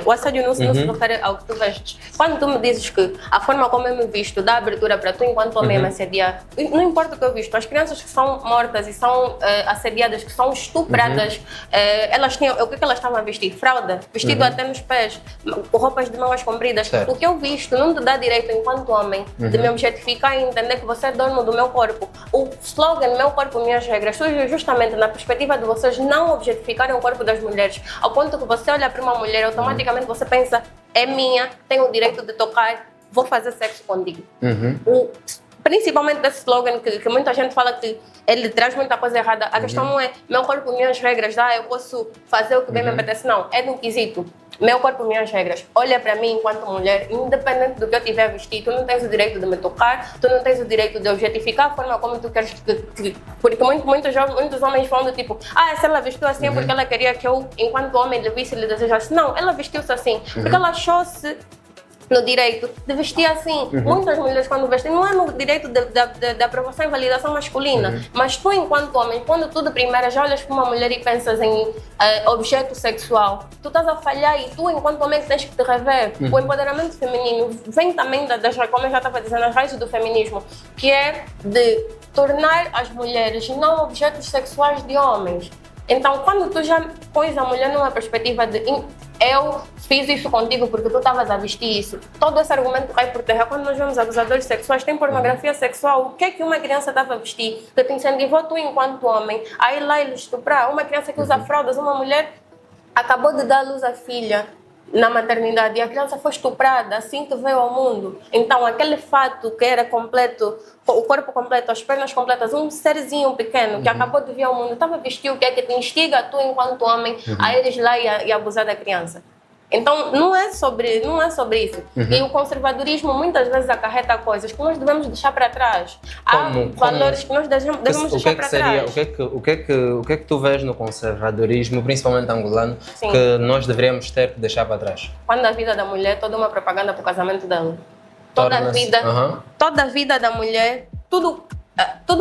O assédio não se refere ao que tu vestes. Quando tu me dizes que a forma como eu me visto dá abertura para tu, enquanto homem, me assediar, não importa o que eu visto, as crianças que são mortas e são assediadas, que são estupradas, elas tinham, o que elas estavam a vestir? Fralda, vestido até nos pés, roupas de mangas compridas. Certo. O que eu visto não te dá direito, enquanto homem, de me objetificar e entender que você é dono do meu corpo. O slogan "Meu corpo, minhas regras" surge justamente na perspectiva de vocês não objetificarem o corpo das mulheres, ao ponto que você olha para uma mulher, automaticamente você pensa, é minha, tenho o direito de tocar, vou fazer sexo contigo. Principalmente desse slogan que muita gente fala que ele traz muita coisa errada. A questão não é meu corpo, minhas regras, eu posso fazer o que bem me apetece. Não, é no quesito. Meu corpo, minhas regras. Olha para mim enquanto mulher, independente do que eu tiver vestido, tu não tens o direito de me tocar, tu não tens o direito de objetificar a forma como tu queres porque muitos homens falam do tipo, se ela vestiu assim é porque ela queria que eu, enquanto homem, lhe visse e lhe desejasse. Não, ela vestiu-se assim porque ela achou-se no direito de vestir assim. Muitas mulheres quando vestem, não é no direito da aprovação e validação masculina, mas tu enquanto homem, quando tu de primeira já olhas para uma mulher e pensas em objeto sexual, tu estás a falhar e tu enquanto homem tens que te rever. O empoderamento feminino vem também como eu já estava dizendo, as raízes do feminismo, que é de tornar as mulheres não objetos sexuais de homens. Então, quando tu já pões a mulher numa perspectiva de eu fiz isso contigo porque tu estavas a vestir isso, todo esse argumento cai por terra. Quando nós vemos abusadores sexuais, tem pornografia sexual, o que é que uma criança estava a vestir? Que te incentivou tu enquanto homem, aí lá ele estuprar, uma criança que usa fraldas, uma mulher acabou de dar à luz à filha na maternidade e a criança foi estuprada assim que veio ao mundo. Então, aquele fato que era completo, o corpo completo, as pernas completas, um serzinho pequeno que acabou de vir ao mundo, estava vestido, o que é que te instiga tu enquanto homem a ires lá e abusar da criança? Então, não é sobre isso. E o conservadorismo muitas vezes acarreta coisas que nós devemos deixar para trás. Há valores que nós devemos deixar para trás. O que é que tu vês no conservadorismo, principalmente angolano, que nós deveríamos ter que deixar para trás? Quando a vida da mulher, toda uma propaganda para o casamento dela. Toda a vida da mulher, tudo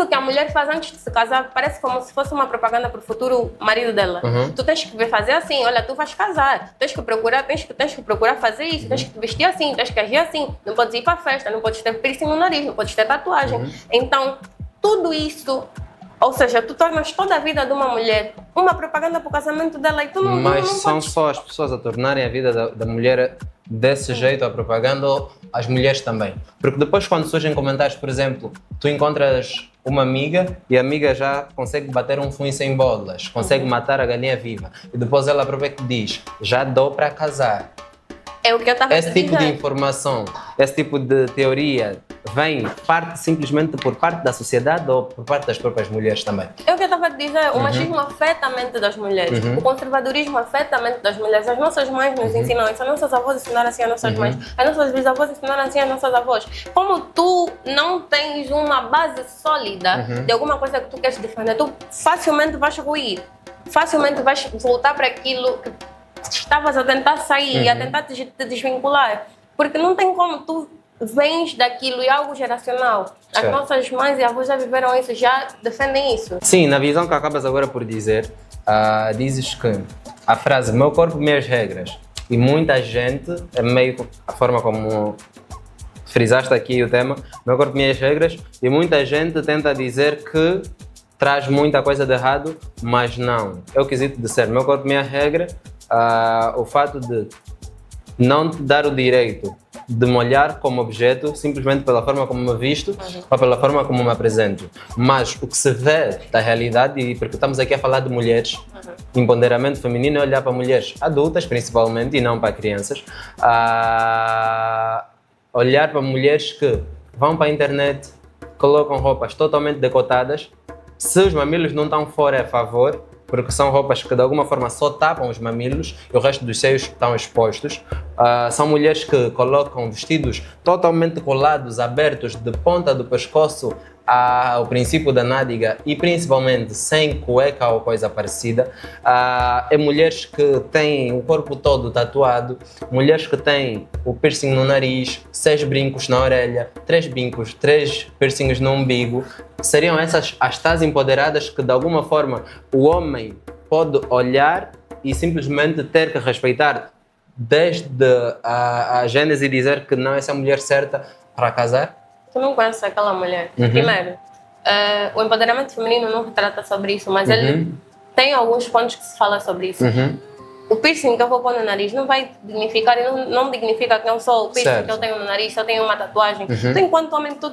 que a mulher faz antes de se casar parece como se fosse uma propaganda para o futuro marido dela. Tu tens que fazer assim, olha, tu vais casar, tens que procurar fazer isso, tens que te vestir assim, tens que agir assim, não podes ir para a festa, não podes ter piercing no nariz, não podes ter tatuagem. Então, tudo isso, ou seja, tu tornas toda a vida de uma mulher uma propaganda para o casamento dela e tu não Mas não são podes... só as pessoas a tornarem a vida da mulher desse jeito, a propaganda, ou as mulheres também? Porque depois quando surgem comentários, por exemplo, tu encontras uma amiga e a amiga já consegue bater um fuim sem bolas, consegue matar a galinha viva e depois ela própria que diz, já dou para casar. É o que eu estava a dizer. Esse tipo de informação, esse tipo de teoria vem simplesmente por parte da sociedade ou por parte das próprias mulheres também? É o que eu estava a dizer, o machismo afeta a mente das mulheres, o conservadorismo afeta a mente das mulheres. As nossas mães nos ensinam isso, as nossas avós ensinaram assim às nossas mães, as nossas bisavós ensinaram assim às nossas avós. Como tu não tens uma base sólida de alguma coisa que tu queres defender, tu facilmente vais ruir, facilmente vais voltar para aquilo que estavas a tentar sair, a tentar te desvincular, porque não tem como, tu vens daquilo e é algo geracional. As nossas mães e avós já viveram isso, já defendem isso. Sim, na visão que acabas agora por dizer, dizes que a frase meu corpo, minhas regras, e muita gente, é meio a forma como frisaste aqui o tema, meu corpo, minhas regras, e muita gente tenta dizer que traz muita coisa de errado, mas não. É o quesito de ser meu corpo, minha regra, o fato de não te dar o direito de me olhar como objeto simplesmente pela forma como me visto ou pela forma como me apresento. Mas o que se vê da realidade, e porque estamos aqui a falar de mulheres, empoderamento feminino é olhar para mulheres adultas principalmente e não para crianças, olhar para mulheres que vão para a internet, colocam roupas totalmente decotadas, se os mamilos não estão fora é a favor, porque são roupas que de alguma forma só tapam os mamilos e o resto dos seios estão expostos. São mulheres que colocam vestidos totalmente colados, abertos, de ponta do pescoço ao princípio da nádega e principalmente sem cueca ou coisa parecida. É mulheres que têm o corpo todo tatuado, mulheres que têm o piercing no nariz, 6 brincos na orelha, 3 brincos, 3 piercings no umbigo. Seriam essas as tais empoderadas que de alguma forma o homem pode olhar e simplesmente ter que respeitar desde a gênese e dizer que não, essa é a mulher certa para casar? Tu não conheces aquela mulher. Primeiro, o empoderamento feminino não trata sobre isso, mas ele tem alguns pontos que se fala sobre isso. O piercing que eu vou pôr no nariz não vai dignificar e não dignifica que não sou o piercing que eu tenho no nariz, se eu tenho uma tatuagem. Tu, enquanto homem, tu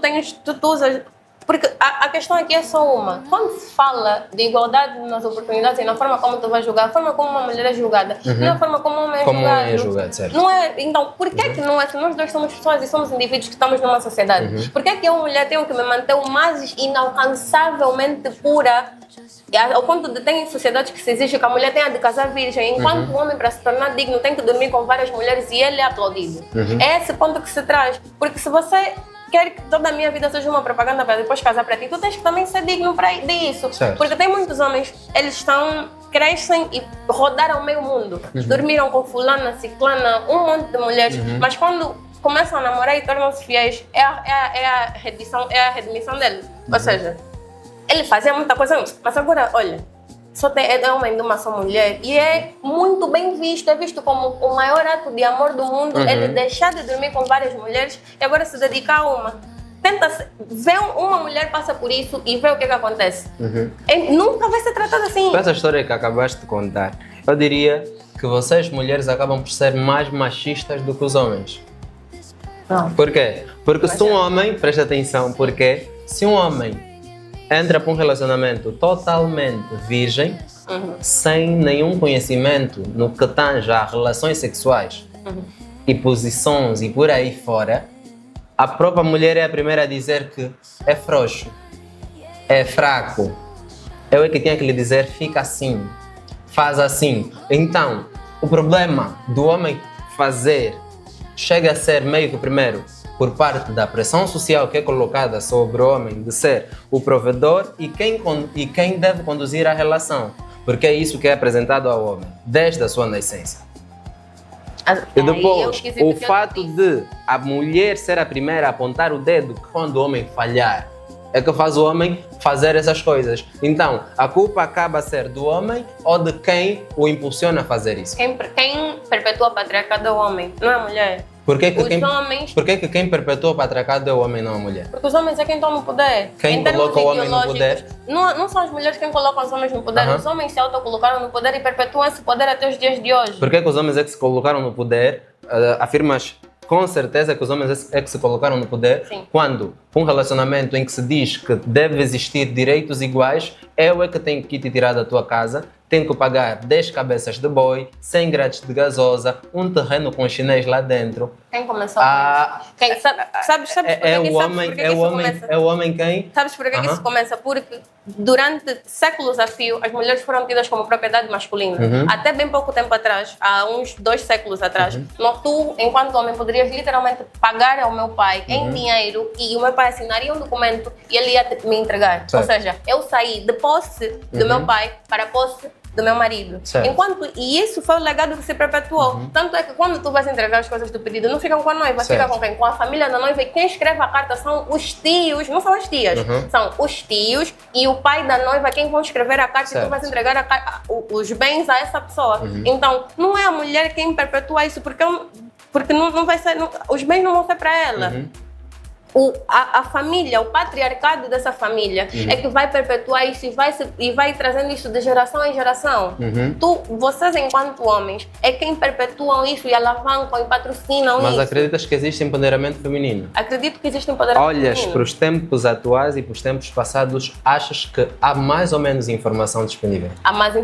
usas... Porque a questão aqui é só uma. Quando se fala de igualdade nas oportunidades e na forma como tu vais julgar, a forma como uma mulher é julgada, não é a forma como um homem é julgado. Como um homem é julgado, certo. Não é, então, por que que não é? Se nós dois somos pessoas e somos indivíduos que estamos numa sociedade, por que que eu, mulher, tenho que me manter o mais inalcançavelmente pura, ao ponto de ter sociedades que se exige que a mulher tenha de casar virgem, enquanto o homem, para se tornar digno, tem que dormir com várias mulheres e ele é aplaudido. É esse ponto que se traz. Porque se você quer que toda a minha vida seja uma propaganda para depois casar para ti, tu tens que também ser digno disso. Certo. Porque tem muitos homens, eles crescem e rodaram meio mundo. Dormiram com fulana, ciclana, um monte de mulheres. Mas quando começam a namorar e tornam-se fiéis, é a redimissão dele. Ou seja, ele fazia muita coisa, mas agora, olha, é homem de uma só mulher e é muito bem visto, é visto como o maior ato de amor do mundo, ele deixar de dormir com várias mulheres e agora se dedicar a uma. Tenta ver uma mulher passa por isso e vê o que acontece. Nunca vai ser tratado assim. Com essa história que acabaste de contar, eu diria que vocês, mulheres, acabam por ser mais machistas do que os homens. Não. Por quê? Porque se um homem, presta atenção, porque se um homem entra para um relacionamento totalmente virgem, sem nenhum conhecimento no que tange a relações sexuais e posições e por aí fora, a própria mulher é a primeira a dizer que é frouxo, é fraco. Eu é que tinha que lhe dizer, fica assim, faz assim. Então, o problema do homem fazer chega a ser meio que primeiro por parte da pressão social que é colocada sobre o homem de ser o provedor e quem deve conduzir a relação, porque é isso que é apresentado ao homem, desde a sua nascença. E depois, o fato de a mulher ser a primeira a apontar o dedo quando o homem falhar, é que faz o homem fazer essas coisas. Então, a culpa acaba a ser do homem ou de quem o impulsiona a fazer isso? Quem perpetua o patriarcado é o homem, não é a mulher. Por que quem perpetua o patriarcado é o homem, não a mulher? Porque os homens é quem toma o poder. Quem coloca o homem no poder? Não são as mulheres quem colocam os homens no poder. Os homens se autocolocaram no poder e perpetuam esse poder até os dias de hoje. Por que os homens é que se colocaram no poder? Afirmas com certeza que os homens é que se colocaram no poder. Sim. Quando um relacionamento em que se diz que deve existir direitos iguais, eu é que tenho que te tirar da tua casa, tenho que pagar 10 cabeças de boi, 100 grátis de gasosa, um terreno com chinês lá dentro. Quem começou com isso? Quem, sabes é o homem quem? Sabes por que isso começa? Porque durante séculos a fio, as mulheres foram tidas como propriedade masculina. Até bem pouco tempo atrás, há uns 2 séculos atrás, tu, enquanto homem, poderias literalmente pagar ao meu pai em dinheiro e o meu pai assinaria um documento e ele ia me entregar. Certo. Ou seja, eu saí de posse do meu pai para a posse do meu marido. E isso foi o legado que se perpetuou. Tanto é que quando tu vais entregar as coisas do pedido, não ficam com a noiva, fica com quem? Com a família da noiva, e quem escreve a carta são os tios, não são as tias, são os tios e o pai da noiva quem vão escrever a carta e tu vais entregar os bens a essa pessoa. Então, não é a mulher quem perpetua isso, porque não vai ser, os bens não vão ser para ela. A família, o patriarcado dessa família é que vai perpetuar isso e vai trazendo isso de geração em geração. Vocês, enquanto homens, é quem perpetuam isso e alavancam e patrocinam isso. Mas acreditas que existe empoderamento feminino? Acredito que existe empoderamento feminino. Olhas para os tempos atuais e para os tempos passados, achas que há mais ou menos informação disponível? Há mais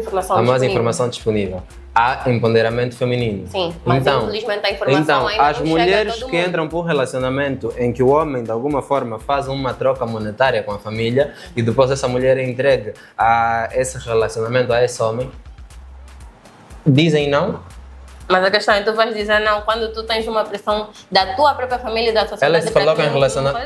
informação disponível. Há empoderamento feminino. Sim, mas infelizmente a informação ainda as não mulheres chega a todo que mundo. entram para um relacionamento em que o homem, de alguma forma, faz uma troca monetária com a família e depois essa mulher é entregue a esse relacionamento, a esse homem, dizem não? Mas a questão é que tu vais dizer não quando tu tens uma pressão da tua própria família e da sociedade. Elas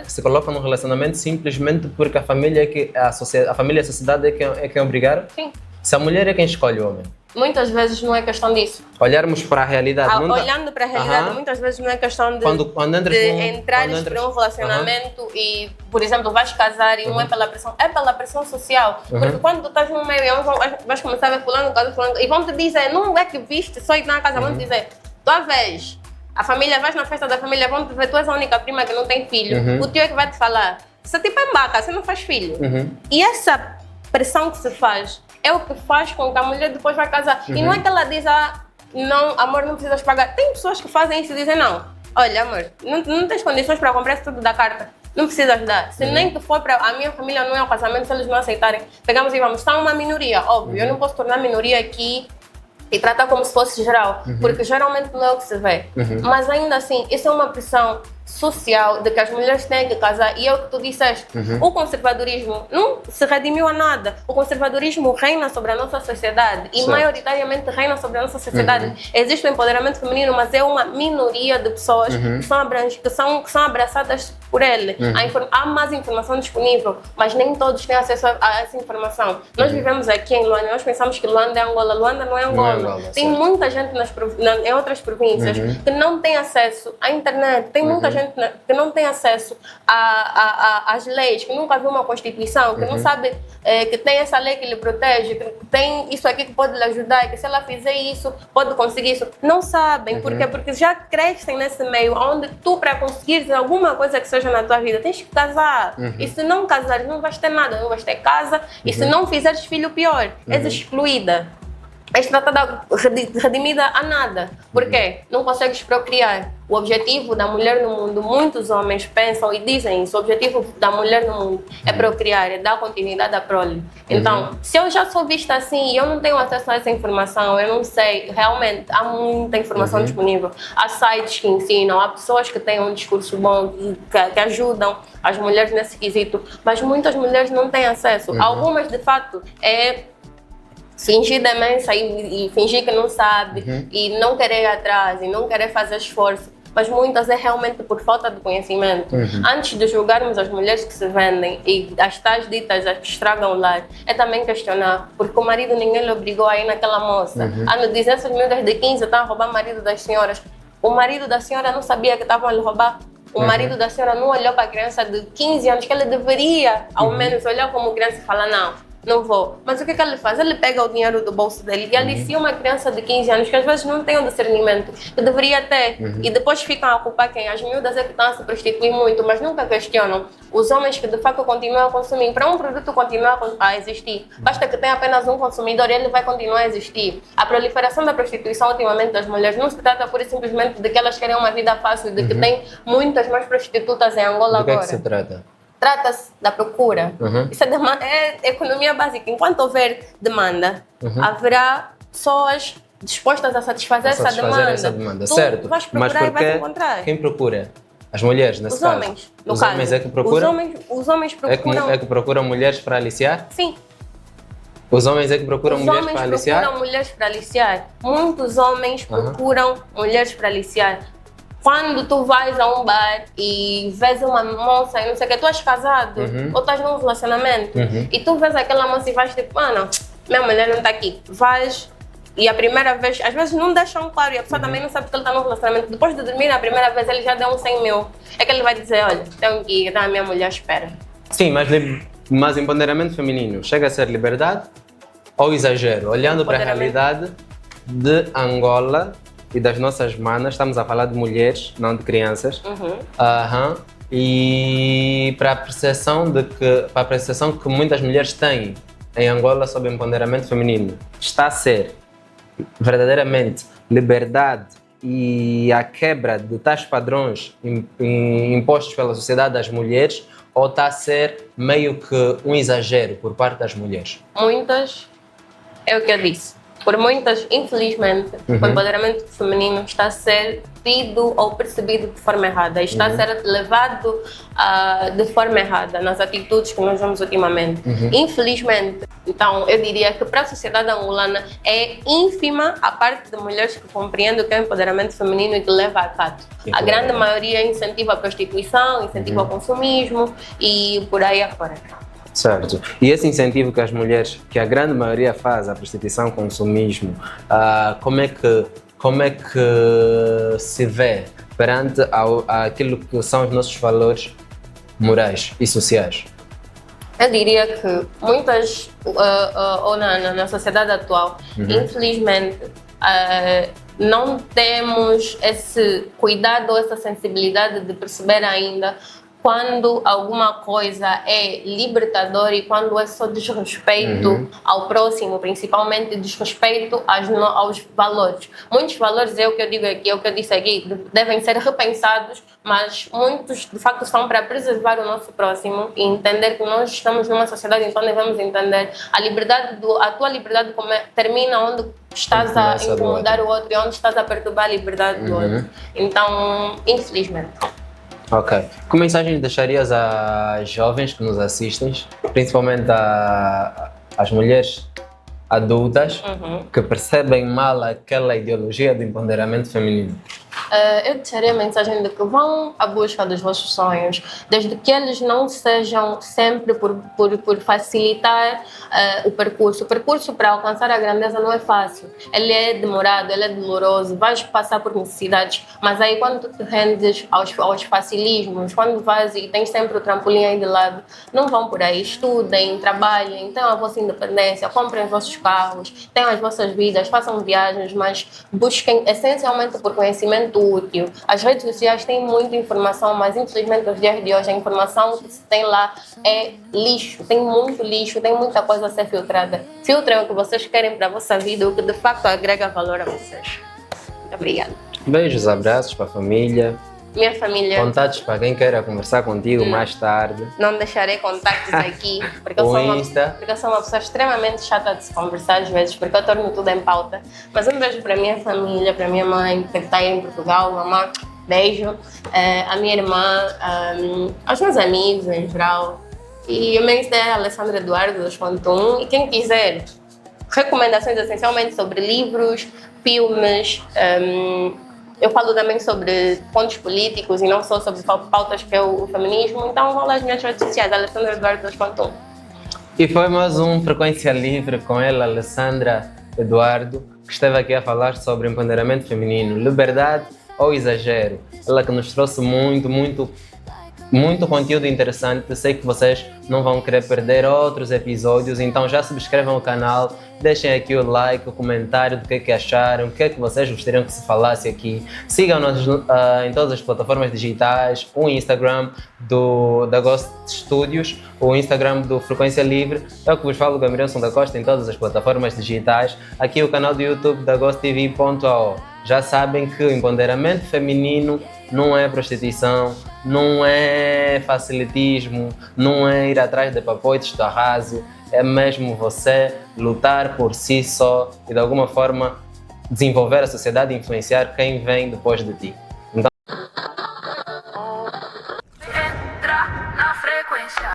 se colocam no relacionamento simplesmente porque a família a família e a sociedade é quem obrigaram? Sim. Se a mulher é quem escolhe o homem. Muitas vezes não é questão disso. Olharmos para a realidade. Olhando para a realidade, muitas vezes não é questão de entrares para um relacionamento e, por exemplo, vais casar e não é pela pressão, é pela pressão social. Porque quando tu estás no meio e vais começar a ver fulano, e vão te dizer, não é que viste, só ir na casa, vão te dizer, tua vez, a família, vais na festa da família, vão te ver, tu és a única prima que não tem filho, o tio é que vai te falar, você tipo é embaca, você não faz filho. E essa pressão que se faz é o que faz com que a mulher depois vai casar. E não é que ela diz, não, amor, não precisas pagar. Tem pessoas que fazem isso e dizem, não, olha, amor, não tens condições para comprar isso tudo da carta. Não precisas dar. Se nem que for para a minha família não é um casamento, se eles não aceitarem, pegamos e vamos. São uma minoria, óbvio. Eu não posso tornar minoria aqui e tratar como se fosse geral, porque geralmente não é o que se vê. Mas ainda assim, isso é uma pressão social de que as mulheres têm que casar, e é o que tu disseste, o conservadorismo não se redimiu a nada. O conservadorismo reina sobre a nossa sociedade e maioritariamente reina sobre a nossa sociedade. Existe o empoderamento feminino, mas é uma minoria de pessoas que são abraçadas por ele. Há mais informação disponível, mas nem todos têm acesso a essa informação. Nós vivemos aqui em Luanda, nós pensamos que Luanda é Angola. Luanda não é Angola. Tem muita gente em outras províncias que não tem acesso à internet, tem muita gente que não tem acesso às leis, que nunca viu uma Constituição, que não sabe que tem essa lei que lhe protege, que tem isso aqui que pode lhe ajudar, que se ela fizer isso, pode conseguir isso. Não sabem. Por quê? Porque já crescem nesse meio, onde tu, para conseguir alguma coisa que seja na tua vida, tens que casar. E se não casares, não vais ter nada, não vais ter casa. E se não fizeres filho, pior, és excluída. És tratada, redimida a nada. Por quê? Não consegues procriar. O objetivo da mulher no mundo, muitos homens pensam e dizem isso, o objetivo da mulher no mundo é procriar, é dar continuidade à prole. Então, se eu já sou vista assim e eu não tenho acesso a essa informação, eu não sei, realmente há muita informação disponível. Há sites que ensinam, há pessoas que têm um discurso bom, que ajudam as mulheres nesse quesito, mas muitas mulheres não têm acesso. Algumas, de fato, fingir demência e fingir que não sabe, e não querer ir atrás, e não querer fazer esforço, mas muitas é realmente por falta de conhecimento. Antes de julgarmos as mulheres que se vendem e as tais ditas as que estragam o lar, é também questionar, porque o marido ninguém lhe obrigou a ir naquela moça. No dizer essas miúdas de 15 estão a roubar o marido das senhoras. O marido da senhora não sabia que estavam a lhe roubar. O marido da senhora não olhou para a criança de 15 anos, que ele deveria, ao menos, olhar como criança e falar, não vou. Mas o que ele faz? Ele pega o dinheiro do bolso dele e alicia uma criança de 15 anos que às vezes não tem o discernimento que deveria ter. E depois ficam a culpar quem? As miúdas é que estão a se prostituir muito, mas nunca questionam os homens que de facto continuam a consumir. Para um produto continuar a existir, basta que tenha apenas um consumidor e ele vai continuar a existir. A proliferação da prostituição ultimamente das mulheres não se trata pura e simplesmente de que elas querem uma vida fácil, de que tem muitas mais prostitutas em Angola agora. Do que se trata? Trata-se da procura. Isso é economia básica. Enquanto houver demanda, haverá pessoas dispostas a satisfazer essa demanda. Tu certo. vais procurar e vais encontrar. Quem procura? As mulheres, nesse caso? Homens. Os homens é que procuram? Os homens procuram. É que procuram mulheres para aliciar? Sim. Os homens é que procuram mulheres para aliciar? Os homens procuram mulheres para aliciar. Muitos homens procuram mulheres para aliciar. Quando tu vais a um bar e vês uma moça e não sei o que, tu és casado ou estás num relacionamento e tu vês aquela moça e vais tipo, minha mulher não está aqui. Vais e a primeira vez, às vezes não deixam claro e a pessoa também não sabe que ele está num relacionamento. Depois de dormir, na primeira vez ele já deu 100 mil. É que ele vai dizer, olha, tenho que ir, a minha mulher espera. Sim, mas empoderamento feminino chega a ser liberdade ou exagero? Olhando para a realidade de Angola e das nossas manas, estamos a falar de mulheres, não de crianças. E para a percepção que muitas mulheres têm em Angola sobre empoderamento feminino, está a ser verdadeiramente liberdade e a quebra de tais padrões impostos pela sociedade das mulheres, ou está a ser meio que um exagero por parte das mulheres? Muitas, é o que eu disse. Por muitas, infelizmente, o empoderamento feminino está a ser tido ou percebido de forma errada. Está a ser levado de forma errada nas atitudes que nós vemos ultimamente. Infelizmente, então, eu diria que para a sociedade angolana é ínfima a parte de mulheres que compreendem o que é o empoderamento feminino e que leva a cabo. A grande maioria incentiva a prostituição, incentiva o consumismo e por aí afora. Certo. E esse incentivo que as mulheres, que a grande maioria faz, a prostituição, consumismo, como é que se vê perante aquilo que são os nossos valores morais e sociais? Eu diria que muitas, ou na sociedade atual, infelizmente, não temos esse cuidado ou essa sensibilidade de perceber ainda quando alguma coisa é libertadora e quando é só desrespeito ao próximo, principalmente desrespeito aos valores. Muitos valores, é o que eu digo aqui, é o que eu disse aqui, devem ser repensados, mas muitos de facto são para preservar o nosso próximo e entender que nós estamos numa sociedade, então devemos entender a tua liberdade termina onde estás a incomodar o outro e onde estás a perturbar a liberdade do outro. Então, infelizmente. Ok. Que mensagem deixarias às jovens que nos assistem, principalmente às mulheres adultas que percebem mal aquela ideologia do empoderamento feminino? Eu deixaria a mensagem de que vão à busca dos vossos sonhos, desde que eles não sejam sempre por facilitar o percurso. O percurso para alcançar a grandeza não é fácil, ele é demorado, ele é doloroso, vais passar por necessidades, mas aí quando tu te rendes aos facilismos, quando vais e tens sempre o trampolim aí de lado, não vão por aí, estudem, trabalhem, tenham a vossa independência, comprem os vossos carros, tenham as vossas vidas, façam viagens, mas busquem essencialmente por conhecimento útil. As redes sociais têm muita informação, mas infelizmente nos dias de hoje a informação que se tem lá é lixo, tem muito lixo, tem muita coisa a ser filtrada. Filtrem o que vocês querem para a vossa vida, o que de facto agrega valor a vocês. Muito obrigada. Beijos, abraços para a família. Minha família. Contatos para quem queira conversar contigo mais tarde. Não deixarei contactos aqui, porque eu sou uma pessoa extremamente chata de se conversar às vezes, porque eu torno tudo em pauta. Mas um beijo para a minha família, para a minha mãe, que está aí em Portugal, mamãe, beijo. A minha irmã, aos meus amigos em geral. E o meu Insta é Alessandra Eduardo 2.1. E quem quiser recomendações essencialmente sobre livros, filmes, eu falo também sobre pontos políticos e não só sobre pautas que é o feminismo, então vão lá nas minhas redes sociais, Alessandra Eduardo 2.1. E foi mais um Frequência Livre com ela, Alessandra Eduardo, que esteve aqui a falar sobre empoderamento feminino, liberdade ou exagero. Ela que nos trouxe muito conteúdo interessante. Sei que vocês não vão querer perder outros episódios, então já subscrevam o canal, deixem aqui o like, o comentário do que acharam, o que é que vocês gostariam que se falasse aqui. Sigam-nos em todas as plataformas digitais, o Instagram da Ghost Studios, o Instagram do Frequência Livre. É o que vos falo, Gabrielson da Costa, em todas as plataformas digitais. Aqui o canal do YouTube da GhostTV.ao. Já sabem que o empoderamento feminino não é prostituição, não é facilitismo, não é ir atrás de papoites do arraso, é mesmo você lutar por si só e de alguma forma desenvolver a sociedade e influenciar quem vem depois de ti.